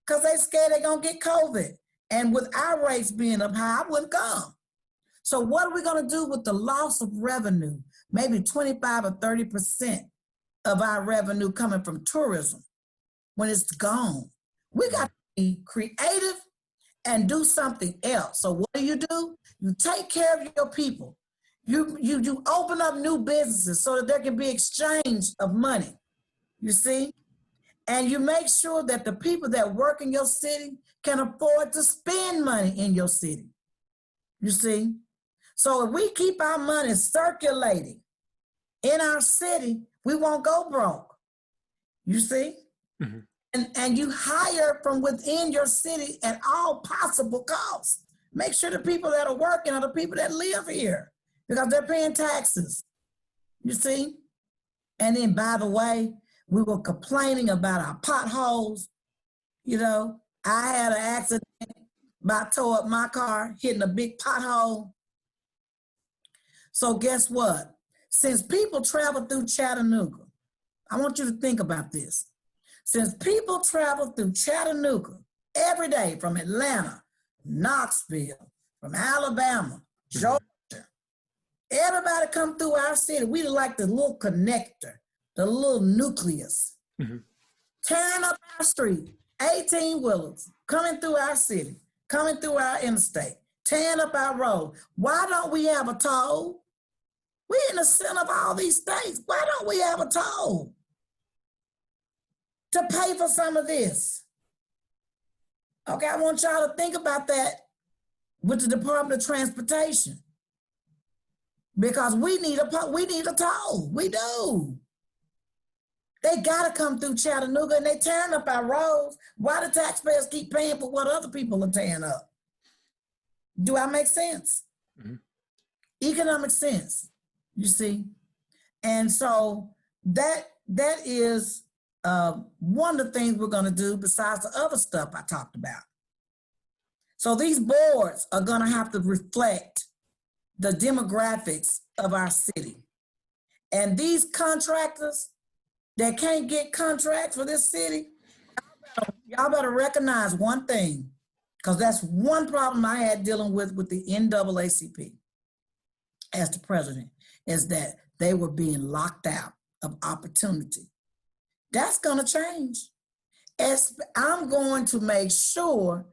because they scared they're going to get COVID. And with our rates being up high, I wouldn't come. So what are we going to do with the loss of revenue? Maybe 25 or 30% of our revenue coming from tourism when it's gone. We got to be creative and do something else. So what do? You take care of your people. You open up new businesses so that there can be exchange of money, you see? And you make sure that the people that work in your city can afford to spend money in your city, you see? So if we keep our money circulating in our city, we won't go broke, you see? Mm-hmm. And you hire from within your city at all possible costs. Make sure the people that are working are the people that live here because they're paying taxes, you see? And then, by the way, we were complaining about our potholes. I had an accident, about tore up my car, hitting a big pothole. So guess what? Since people travel through Chattanooga, I want you to think about this. Since people travel through Chattanooga every day from Atlanta, Knoxville, from Alabama, Georgia, everybody come through our city. We like the little connector, the little nucleus. Mm-hmm. Tearing up our street, 18-wheelers coming through our city, coming through our interstate, tearing up our road. Why don't we have a toll? We're in the center of all these states. Why don't we have a toll to pay for some of this? Okay, I want y'all to think about that with the Department of Transportation because we need a toll. We do. They gotta come through Chattanooga and they tearing up our roads. Why do taxpayers keep paying for what other people are tearing up? Do I make sense? Mm-hmm. Economic sense, you see? And so that is one of the things we're gonna do besides the other stuff I talked about. So these boards are gonna have to reflect the demographics of our city. And these contractors that can't get contracts for this city, y'all better recognize one thing, because that's one problem I had dealing with the NAACP as the president, is that they were being locked out of opportunity. That's gonna change. I'm going to make sure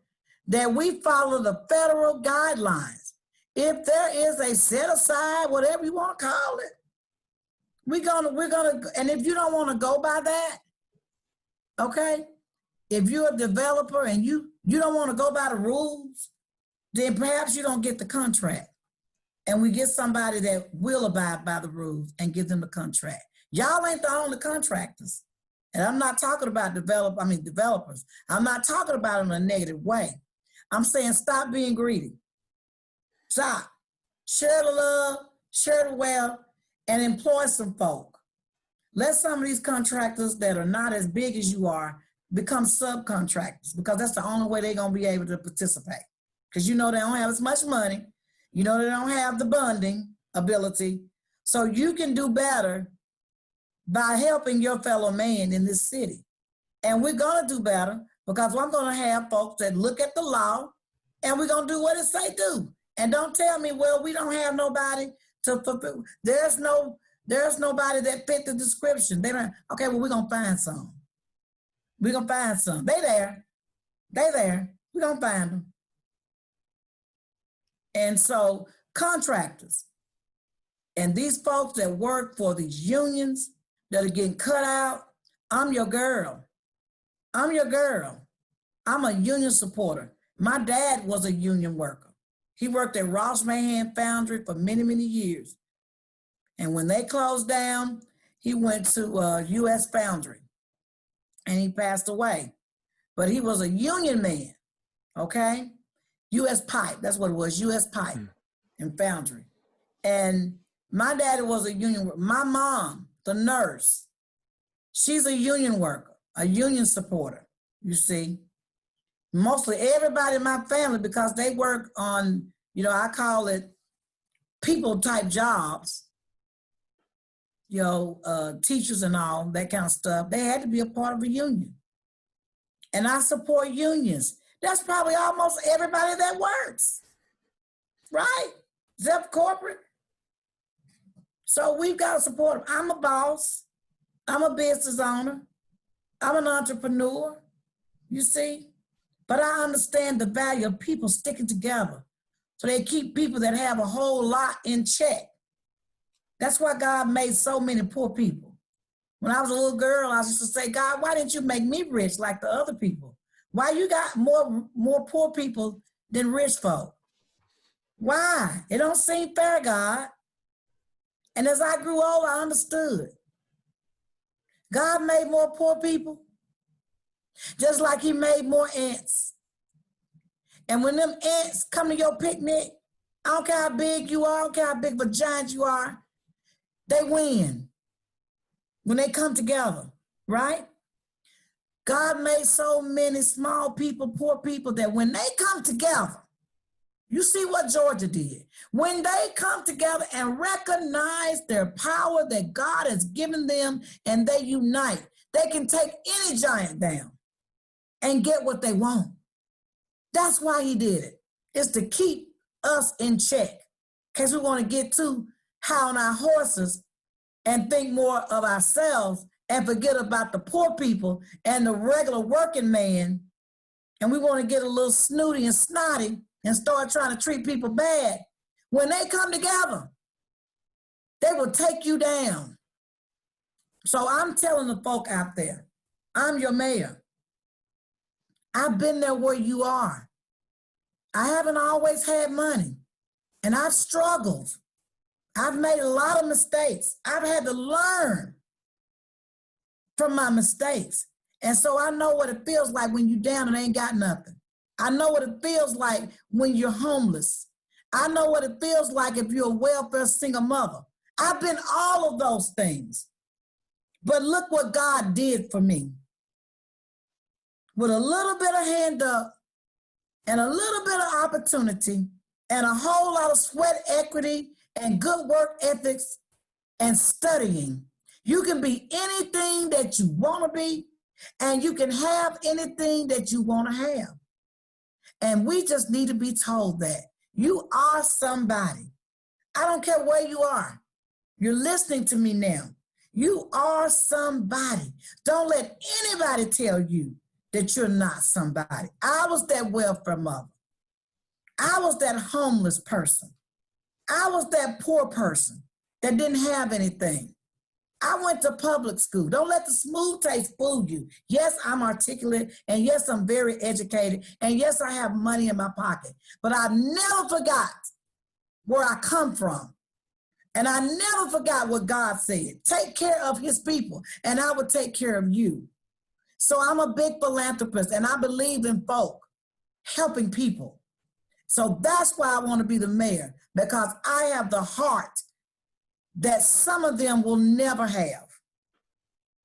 that we follow the federal guidelines. If there is a set aside, whatever you want to call it, we're gonna, and if you don't want to go by that, okay, if you're a developer and you don't want to go by the rules, then perhaps you don't get the contract. And we get somebody that will abide by the rules and give them the contract. Y'all ain't the only contractors. And I'm not talking about developers. I'm not talking about it in a negative way. I'm saying stop being greedy. Stop. Share the love, share the wealth, and employ some folk. Let some of these contractors that are not as big as you are become subcontractors, because that's the only way they're going to be able to participate. Because you know they don't have as much money. You know they don't have the bonding ability. So you can do better by helping your fellow man in this city. And we're going to do better because I'm going to have folks that look at the law and we're going to do what it say do. And don't tell me, well, we don't have nobody to fulfill. There's nobody that fit the description. They don't. Okay, well, we're going to find some. We're going to find some. They there. We're going to find them. And so contractors and these folks that work for these unions that are getting cut out, I'm your girl. I'm your girl. I'm a union supporter. My dad was a union worker. He worked at Ross Mahan Foundry for many, many years. And when they closed down, he went to U.S. Foundry and he passed away. But he was a union man, okay? U.S. Pipe, that's what it was, U.S. Pipe and Foundry. And my daddy was a union worker. My mom, the nurse, she's a union worker, a union supporter, you see. Mostly everybody in my family, because they work on, I call it people type jobs, teachers and all that kind of stuff. They had to be a part of a union. And I support unions. That's probably almost everybody that works, right? Except corporate. So we've got to support them. I'm a boss. I'm a business owner. I'm an entrepreneur, you see? But I understand the value of people sticking together so they keep people that have a whole lot in check. That's why God made so many poor people. When I was a little girl, I used to say, God, why didn't you make me rich like the other people? Why you got more poor people than rich folk? Why? It don't seem fair, God. And as I grew older, I understood. God made more poor people, just like he made more ants. And when them ants come to your picnic, I don't care how big you are, I don't care how big of a giant you are, they win when they come together, right? God made so many small people, poor people, that when they come together, you see what Georgia did. When they come together and recognize their power that God has given them and they unite, they can take any giant down and get what they want. That's why he did it. It's to keep us in check. In case we want to get too high on our horses and think more of ourselves and forget about the poor people and the regular working man, and we want to get a little snooty and snotty and start trying to treat people bad. When they come together, they will take you down. So I'm telling the folk out there, I'm your mayor. I've been there where you are. I haven't always had money, and I've struggled. I've made a lot of mistakes. I've had to learn from my mistakes. And so I know what it feels like when you're down and ain't got nothing. I know what it feels like when you're homeless. I know what it feels like if you're a welfare single mother. I've been all of those things. But look what God did for me. With a little bit of hand up and a little bit of opportunity and a whole lot of sweat equity and good work ethics and studying, you can be anything that you want to be, and you can have anything that you want to have. And we just need to be told that you are somebody. I don't care where you are. You're listening to me now. You are somebody. Don't let anybody tell you that you're not somebody. I was that welfare mother. I was that homeless person. I was that poor person that didn't have anything. I went to public school. Don't let the smooth taste fool you. Yes, I'm articulate, and yes, I'm very educated, and yes, I have money in my pocket. But I never forgot where I come from. And I never forgot what God said. Take care of his people, and I will take care of you. So I'm a big philanthropist, and I believe in folk helping people. So that's why I want to be the mayor, because I have the heart that some of them will never have.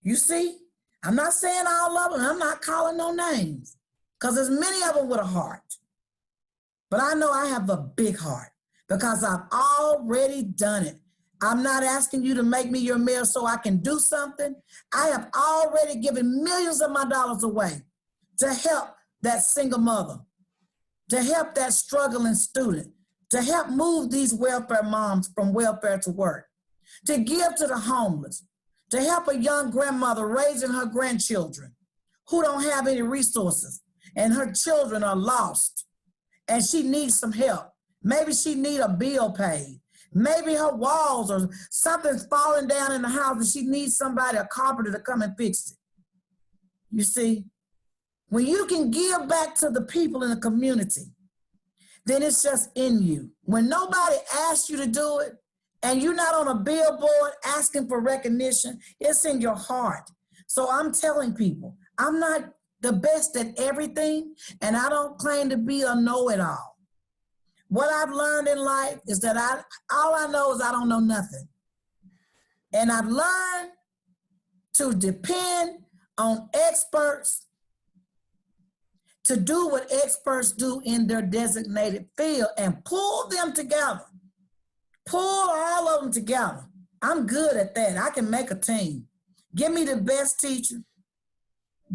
You see, I'm not saying all of them, I'm not calling no names, because there's many of them with a heart. But I know I have a big heart because I've already done it. I'm not asking you to make me your mayor so I can do something. I have already given millions of my dollars away to help that single mother, to help that struggling student, to help move these welfare moms from welfare to work, to give to the homeless, to help a young grandmother raising her grandchildren who don't have any resources and her children are lost and she needs some help. Maybe she needs a bill paid. Maybe her walls or something's falling down in the house and she needs somebody, a carpenter, to come and fix it. You see, when you can give back to the people in the community, then it's just in you. When nobody asks you to do it and you're not on a billboard asking for recognition, it's in your heart. So I'm telling people, I'm not the best at everything and I don't claim to be a know-it-all. What I've learned in life is that all I know is I don't know nothing. And I've learned to depend on experts to do what experts do in their designated field and pull them together. Pull all of them together. I'm good at that. I can make a team. Give me the best teacher.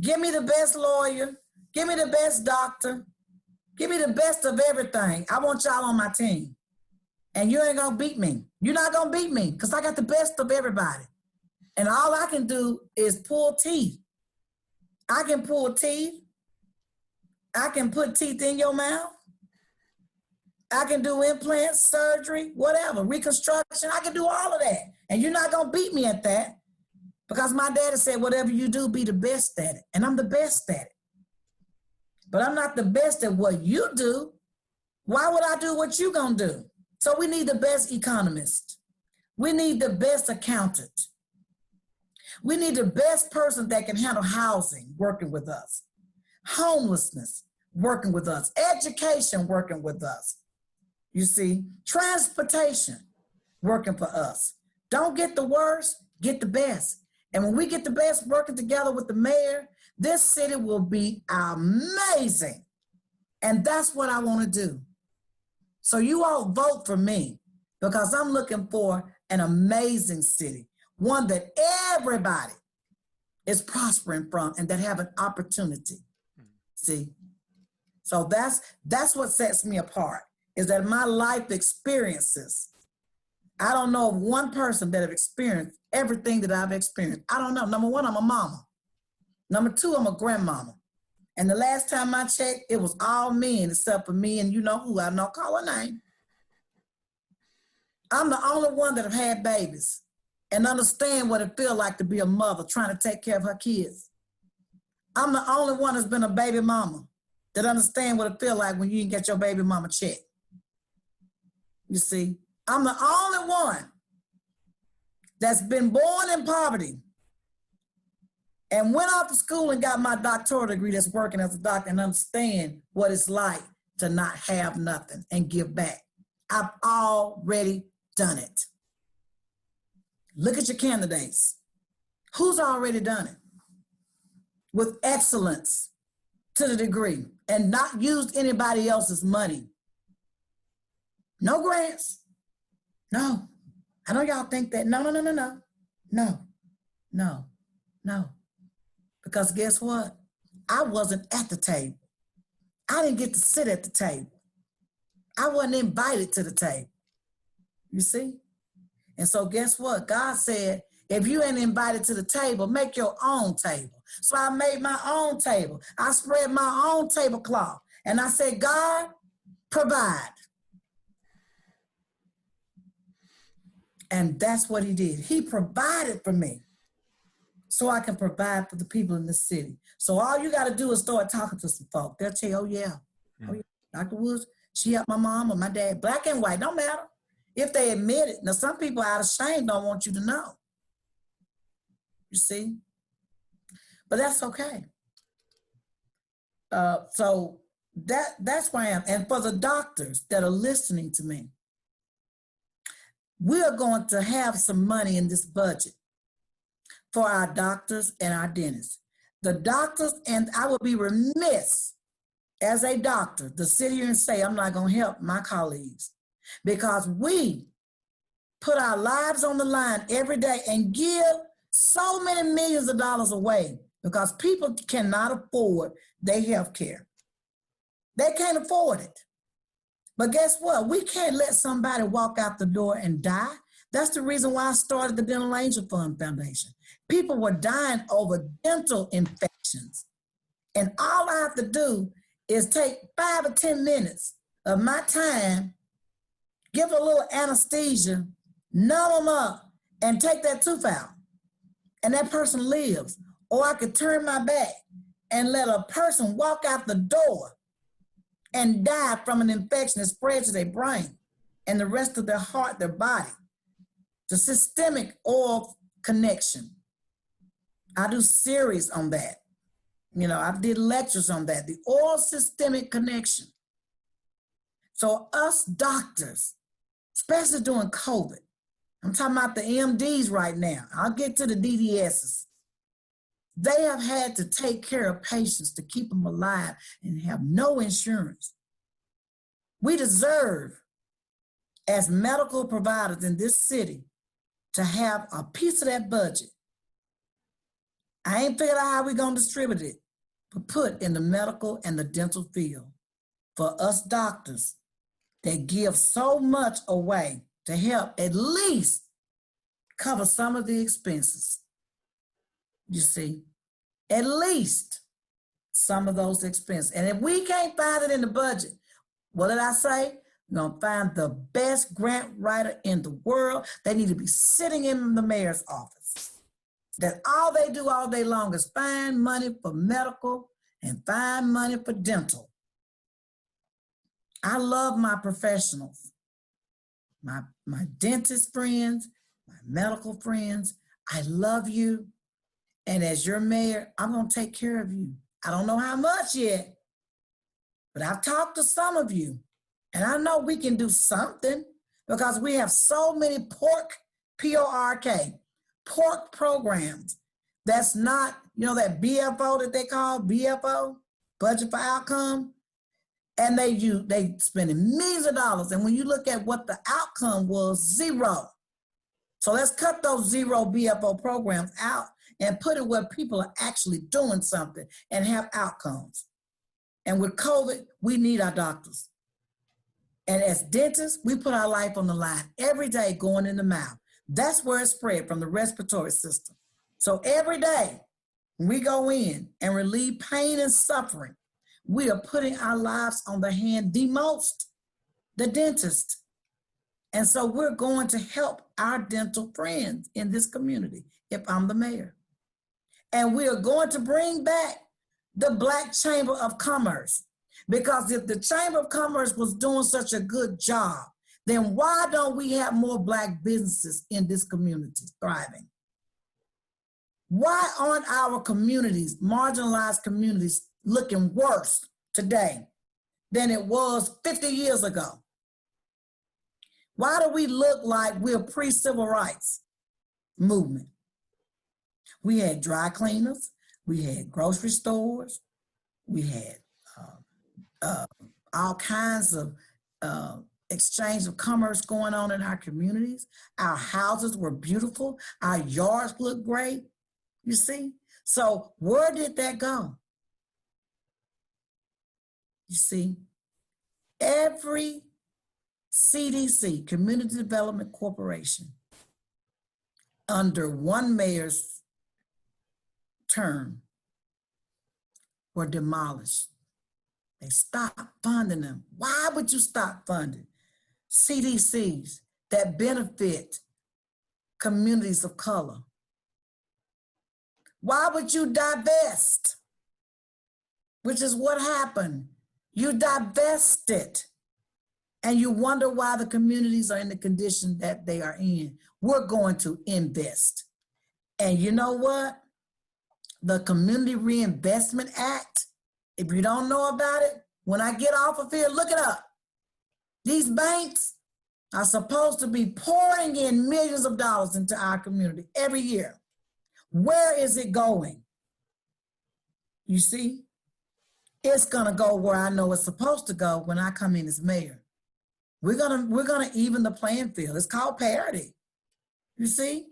Give me the best lawyer. Give me the best doctor. Give me the best of everything. I want y'all on my team. And you ain't gonna beat me. You're not gonna beat me because I got the best of everybody. And all I can do is pull teeth. I can pull teeth. I can put teeth in your mouth. I can do implants, surgery, whatever, reconstruction. I can do all of that. And you're not gonna beat me at that because my daddy said, whatever you do, be the best at it. And I'm the best at it. But I'm not the best at what you do. Why would I do what you gonna do? So we need the best economist. We need the best accountant. We need the best person that can handle housing working with us, homelessness working with us, education working with us. You see, transportation working for us. Don't get the worst, get the best. And when we get the best working together with the mayor, this city will be amazing. And that's what I want to do. So you all vote for me because I'm looking for an amazing city, one that everybody is prospering from and that have an opportunity. See? So that's what sets me apart, is that my life experiences, I don't know of one person that have experienced everything that I've experienced. I don't know. Number one, I'm a mama. Number two, I'm a grandmama. And the last time I checked, it was all men except for me and you know who, I don't call her name. I'm the only one that have had babies and understand what it feels like to be a mother trying to take care of her kids. I'm the only one that's been a baby mama that understand what it feels like when you didn't get your baby mama check. You see, I'm the only one that's been born in poverty and went off to school and got my doctoral degree that's working as a doctor and understand what it's like to not have nothing and give back. I've already done it. Look at your candidates. Who's already done it? With excellence to the degree and not used anybody else's money. No grants. No. I know y'all think that. No. Because guess what? I wasn't at the table. I didn't get to sit at the table. I wasn't invited to the table. You see? And so guess what? God said, if you ain't invited to the table, make your own table. So I made my own table. I spread my own tablecloth. And I said, God, provide. And that's what he did. He provided for me so I can provide for the people in the city. So all you got to do is start talking to some folk. They'll tell you, oh yeah, Dr. Woods, she helped my mom or my dad, black and white, don't matter. If they admit it. Now, some people out of shame don't want you to know. You see? But that's okay. So that's where I am. And for the doctors that are listening to me, we are going to have some money in this budget for our doctors and our dentists. The doctors, and I would be remiss as a doctor to sit here and say I'm not going to help my colleagues, because we put our lives on the line every day and give so many millions of dollars away because people cannot afford their health care. They can't afford it. But guess what? We can't let somebody walk out the door and die. That's the reason why I started the Dental Angel Fund Foundation. People were dying over dental infections. And all I have to do is take 5 or 10 minutes of my time, give a little anesthesia, numb them up, and take that tooth out. And that person lives. Or I could turn my back and let a person walk out the door and die from an infection that spreads to their brain and the rest of their heart, their body. The systemic oral connection. I do series on that. You know, I did lectures on that, the oral systemic connection. So us doctors, especially during COVID, I'm talking about the MDs right now. I'll get to the DDSs. They have had to take care of patients to keep them alive and have no insurance. We deserve, as medical providers in this city, to have a piece of that budget. I ain't figured out how we're going to distribute it, but put in the medical and the dental field for us doctors that give so much away to help at least cover some of the expenses. You see, at least some of those expenses. And if we can't find it in the budget, what did I say? We're going to find the best grant writer in the world. They need to be sitting in the mayor's office. That all they do all day long is find money for medical and find money for dental. I love my professionals, my dentist friends, my medical friends. I love you. And as your mayor, I'm going to take care of you. I don't know how much yet, but I've talked to some of you. And I know we can do something because we have so many pork, P-O-R-K, pork programs. That's not, you know, that BFO that they call BFO, budget for outcome. And they spending millions of dollars. And when you look at what the outcome was, zero. So let's cut those zero BFO programs out and put it where people are actually doing something and have outcomes. And with COVID, we need our doctors. And as dentists, we put our life on the line every day going in the mouth. That's where it's spread from the respiratory system. So every day when we go in and relieve pain and suffering, we are putting our lives on the hand, the most, the dentist. And so we're going to help our dental friends in this community if I'm the mayor. And we are going to bring back the Black Chamber of Commerce. Because if the Chamber of Commerce was doing such a good job, then why don't we have more Black businesses in this community thriving? Why aren't our communities, marginalized communities, looking worse today than it was 50 years ago? Why do we look like we're pre-civil rights movement? We had dry cleaners, we had grocery stores, we had all kinds of exchange of commerce going on in our communities. Our houses were beautiful. Our yards looked great, you see? So where did that go? You see, every CDC, Community Development Corporation, under one mayor's term, were demolished. They stopped funding them. Why would you stop funding CDCs that benefit communities of color? Why would you divest? Which is what happened. You divested and you wonder why the communities are in the condition that they are in. We're going to invest. And you know what? The Community Reinvestment Act, if you don't know about it, When I get off of here, look it up. These banks are supposed to be pouring in millions of dollars into our community every year. Where is it going? You see? It's gonna go where I know it's supposed to go when I come in as mayor. We're gonna even the playing field. It's called parity. You see?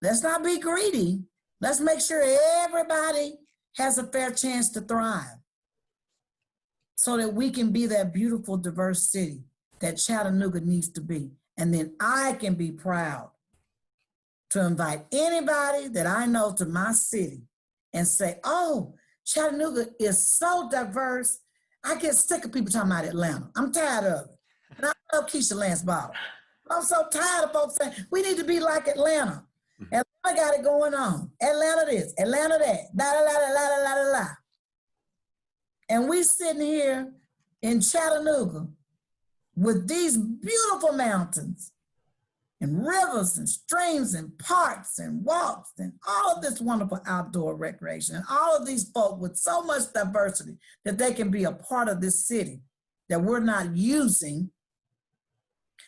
Let's not be greedy. Let's make sure everybody has a fair chance to thrive so that we can be that beautiful, diverse city that Chattanooga needs to be. And then I can be proud to invite anybody that I know to my city and say, oh, Chattanooga is so diverse. I get sick of people talking about Atlanta. I'm tired of it. And I love Keisha Lance Bottle. I'm so tired of folks saying, we need to be like Atlanta. Atlanta got it going on. Atlanta this, Atlanta that, la, la, la, la, la, la, la. And we sitting here in Chattanooga with these beautiful mountains and rivers and streams and parks and walks and all of this wonderful outdoor recreation and all of these folk with so much diversity that they can be a part of this city that we're not using,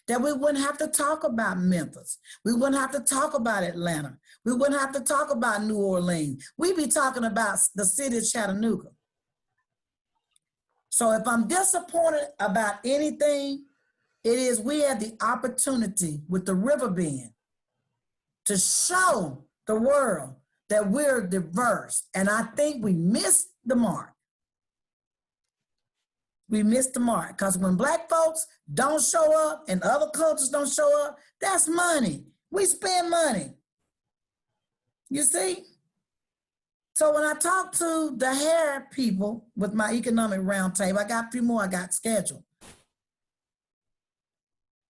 that we wouldn't have to talk about Memphis. We wouldn't have to talk about Atlanta. We wouldn't have to talk about New Orleans. We'd be talking about the city of Chattanooga. So if I'm disappointed about anything, it is we had the opportunity with the river bend to show the world that we're diverse. And I think we missed the mark. We missed the mark because when Black folks don't show up and other cultures don't show up, that's money. We spend money. You see? So when I talk to the hair people with my economic roundtable, I got a few more I got scheduled.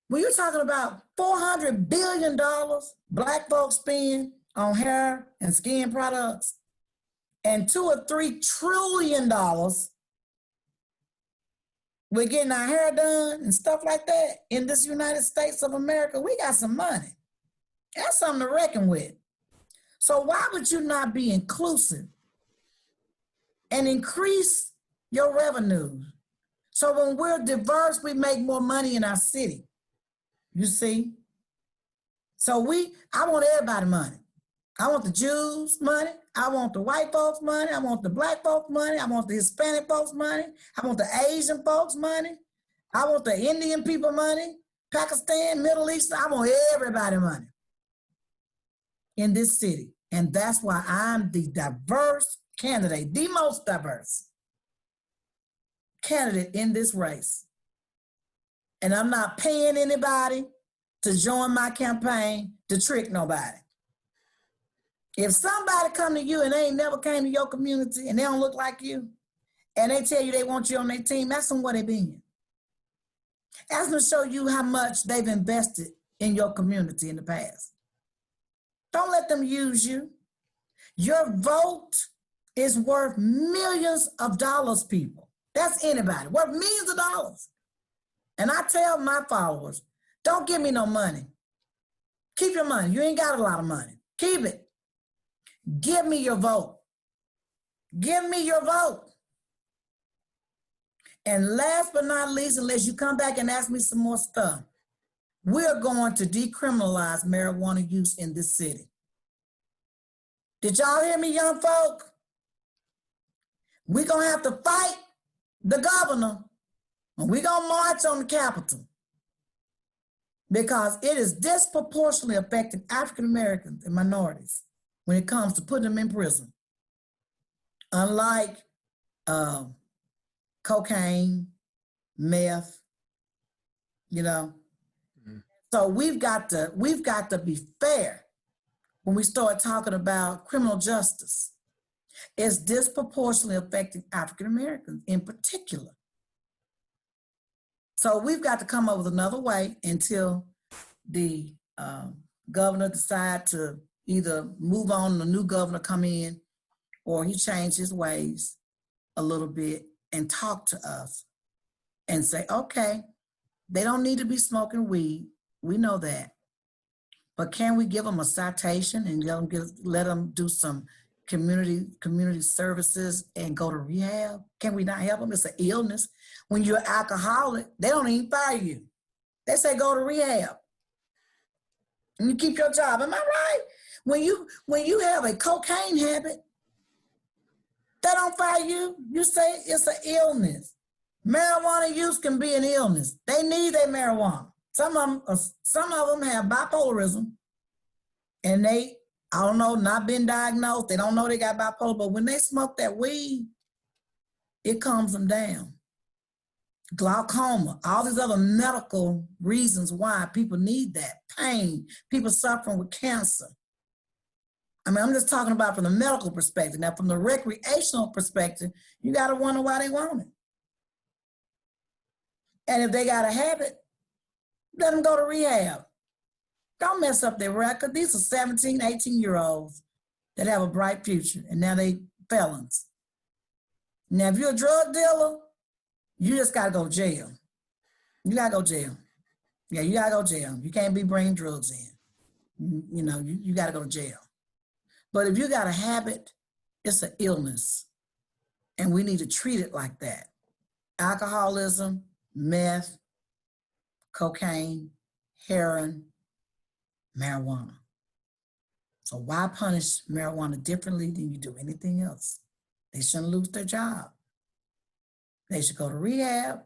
When you're talking about $400 billion Black folks spend on hair and skin products and $2 or $3 trillion we're getting our hair done and stuff like that in this United States of America, we got some money. That's something to reckon with. So why would you not be inclusive and increase your revenues? So when we're diverse, we make more money in our city, you see? So I want everybody money. I want the Jews money. I want the white folks money. I want the Black folks money. I want the Hispanic folks money. I want the Asian folks money. I want the Indian people money, Pakistan, Middle East. I want everybody money in this city. And that's why I'm the diverse candidate, the most diverse candidate in this race. And I'm not paying anybody to join my campaign to trick nobody. If somebody come to you and they ain't never came to your community and they don't look like you, and they tell you they want you on their team, ask them where they been. Ask them to show you how much they've invested in your community in the past. Don't let them use you. Your vote is worth millions of dollars, people. That's anybody, worth millions of dollars. And I tell my followers, don't give me no money. Keep your money. You ain't got a lot of money. Keep it. Give me your vote. Give me your vote. And last but not least, unless you come back and ask me some more stuff, we're going to decriminalize marijuana use in this city. Did y'all hear me, young folk? We're going to have to fight the governor, and we're going to march on the Capitol because it is disproportionately affecting African Americans and minorities when it comes to putting them in prison. Unlike cocaine, meth, you know. Mm-hmm. So we've got to be fair when we start talking about criminal justice. It's disproportionately affecting African Americans in particular. So we've got to come up with another way until the governor decide to either move on, the new governor come in, or he change his ways a little bit and talk to us and say, okay, they don't need to be smoking weed. We know that. But can we give them a citation and let them do some community services and go to rehab? Can we not help them? It's an illness. When you're alcoholic, they don't even fire you. They say go to rehab and you keep your job. Am I right? When you have a cocaine habit, they don't fire you. You say it's an illness. Marijuana use can be an illness. They need their marijuana. Some of them have bipolarism, and they, I don't know, not been diagnosed. They don't know they got bipolar, but when they smoke that weed, it calms them down. Glaucoma, all these other medical reasons why people need that. Pain, people suffering with cancer. I mean, I'm just talking about from the medical perspective. Now, from the recreational perspective, you got to wonder why they want it. And if they got a habit, let them go to rehab. Don't mess up their record. These are 17, 18-year-olds that have a bright future, and now they felons. Now, if you're a drug dealer, you just got to go to jail. You got to go to jail. Yeah, you got to go to jail. You can't be bringing drugs in. You got to go to jail. But if you got a habit, it's an illness, and we need to treat it like that. Alcoholism, meth, cocaine, heroin, marijuana. So why punish marijuana differently than you do anything else? They shouldn't lose their job. They should go to rehab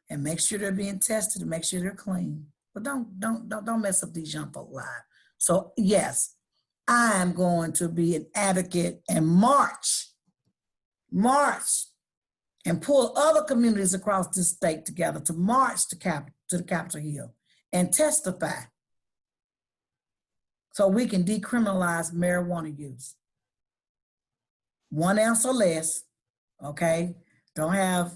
and make sure they're being tested and make sure they're clean. But don't mess up these young folk lives. So yes, I am going to be an advocate and march and pull other communities across this state together to march to the Capitol Hill and testify so we can decriminalize marijuana use. 1 ounce or less, okay? Don't have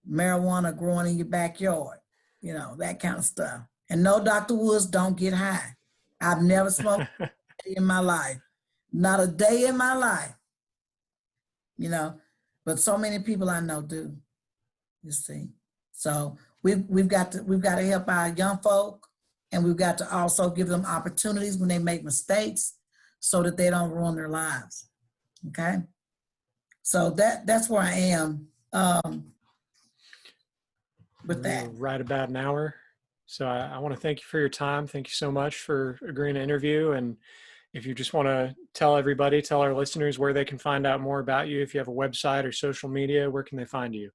marijuana growing in your backyard, that kind of stuff. And no, Dr. Woods, don't get high. I've never smoked in my life, not a day in my life, but so many people I know do, you see. So we've got to help our young folk, and we've got to also give them opportunities when they make mistakes so that they don't ruin their lives, okay? So that's where I am with that. Right about an hour. So I want to thank you for your time. Thank you so much for agreeing to interview. And if you just want to tell our listeners where they can find out more about you, if you have a website or social media, where can they find you?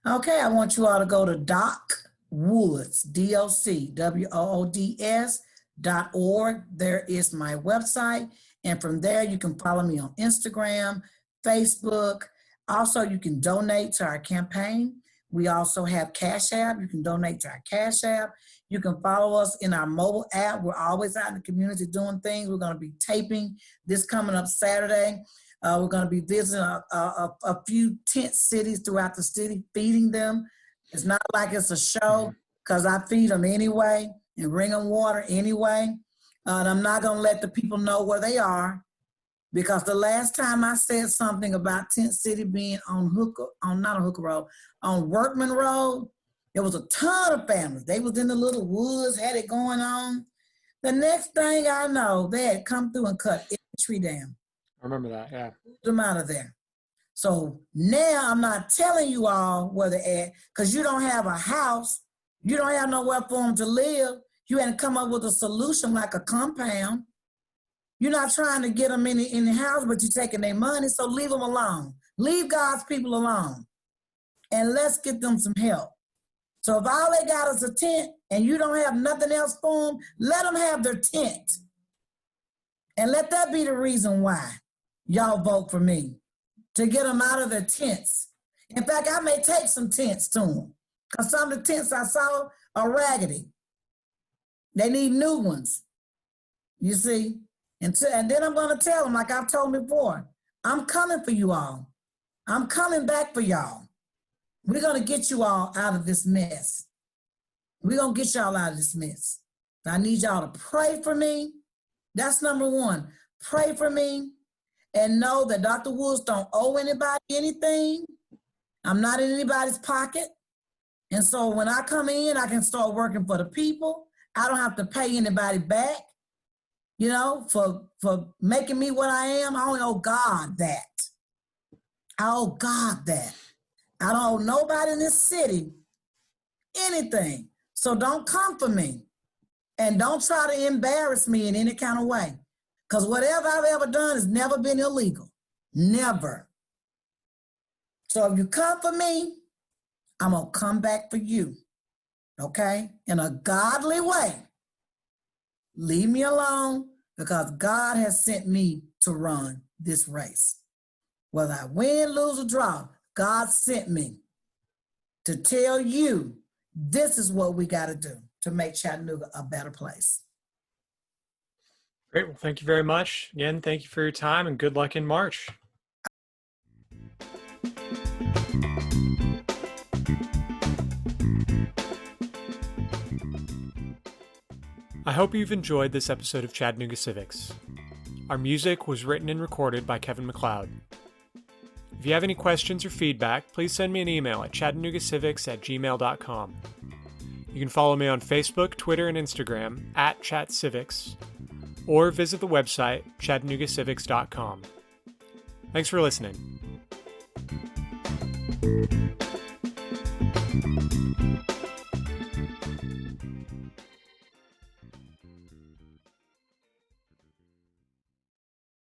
Okay, I want you all to go to Doc Woods, DocWoods.org. There is my website. And from there, you can follow me on Instagram, Facebook. Also, you can donate to our campaign. We also have Cash App. You can donate to our Cash App. You can follow us in our mobile app. We're always out in the community doing things. We're going to be taping this coming up Saturday. We're going to be visiting a few tent cities throughout the city, feeding them. It's not like it's a show, because I feed them anyway and bring them water anyway. And I'm not going to let the people know where they are, because the last time I said something about Tent City being on Workman Road, there was a ton of families. They was in the little woods, had it going on. The next thing I know, they had come through and cut every tree down. I remember that, yeah. Put them out of there. So now I'm not telling you all where they're at, because you don't have a house. You don't have nowhere for them to live. You hadn't come up with a solution like a compound. You're not trying to get them in the house, but you're taking their money, so leave them alone. Leave God's people alone. And let's get them some help. So if all they got is a tent and you don't have nothing else for them, let them have their tent. And let that be the reason why y'all vote for me, to get them out of their tents. In fact, I may take some tents to them, because some of the tents I saw are raggedy. They need new ones, you see? And then I'm going to tell them, like I've told before, I'm coming for you all. I'm coming back for y'all. We're going to get you all out of this mess. We're going to get y'all out of this mess. I need y'all to pray for me. That's number one. Pray for me and know that Dr. Woods don't owe anybody anything. I'm not in anybody's pocket. And so when I come in, I can start working for the people. I don't have to pay anybody back. for making me what I am. I don't owe God that. I owe God that. I don't owe nobody in this city anything. So don't come for me. And don't try to embarrass me in any kind of way. Because whatever I've ever done has never been illegal. Never. So if you come for me, I'm going to come back for you. Okay? In a godly way. Leave me alone because God has sent me to run this race. Whether I win, lose, or draw, God sent me to tell you this is what we got to do to make Chattanooga a better place. Great. Well, thank you very much. Again, thank you for your time and good luck in March. I hope you've enjoyed this episode of Chattanooga Civics. Our music was written and recorded by Kevin MacLeod. If you have any questions or feedback, please send me an email at chattanoogacivics@gmail.com. You can follow me on Facebook, Twitter, and Instagram at ChatCivics, or visit the website chattanoogacivics.com. Thanks for listening.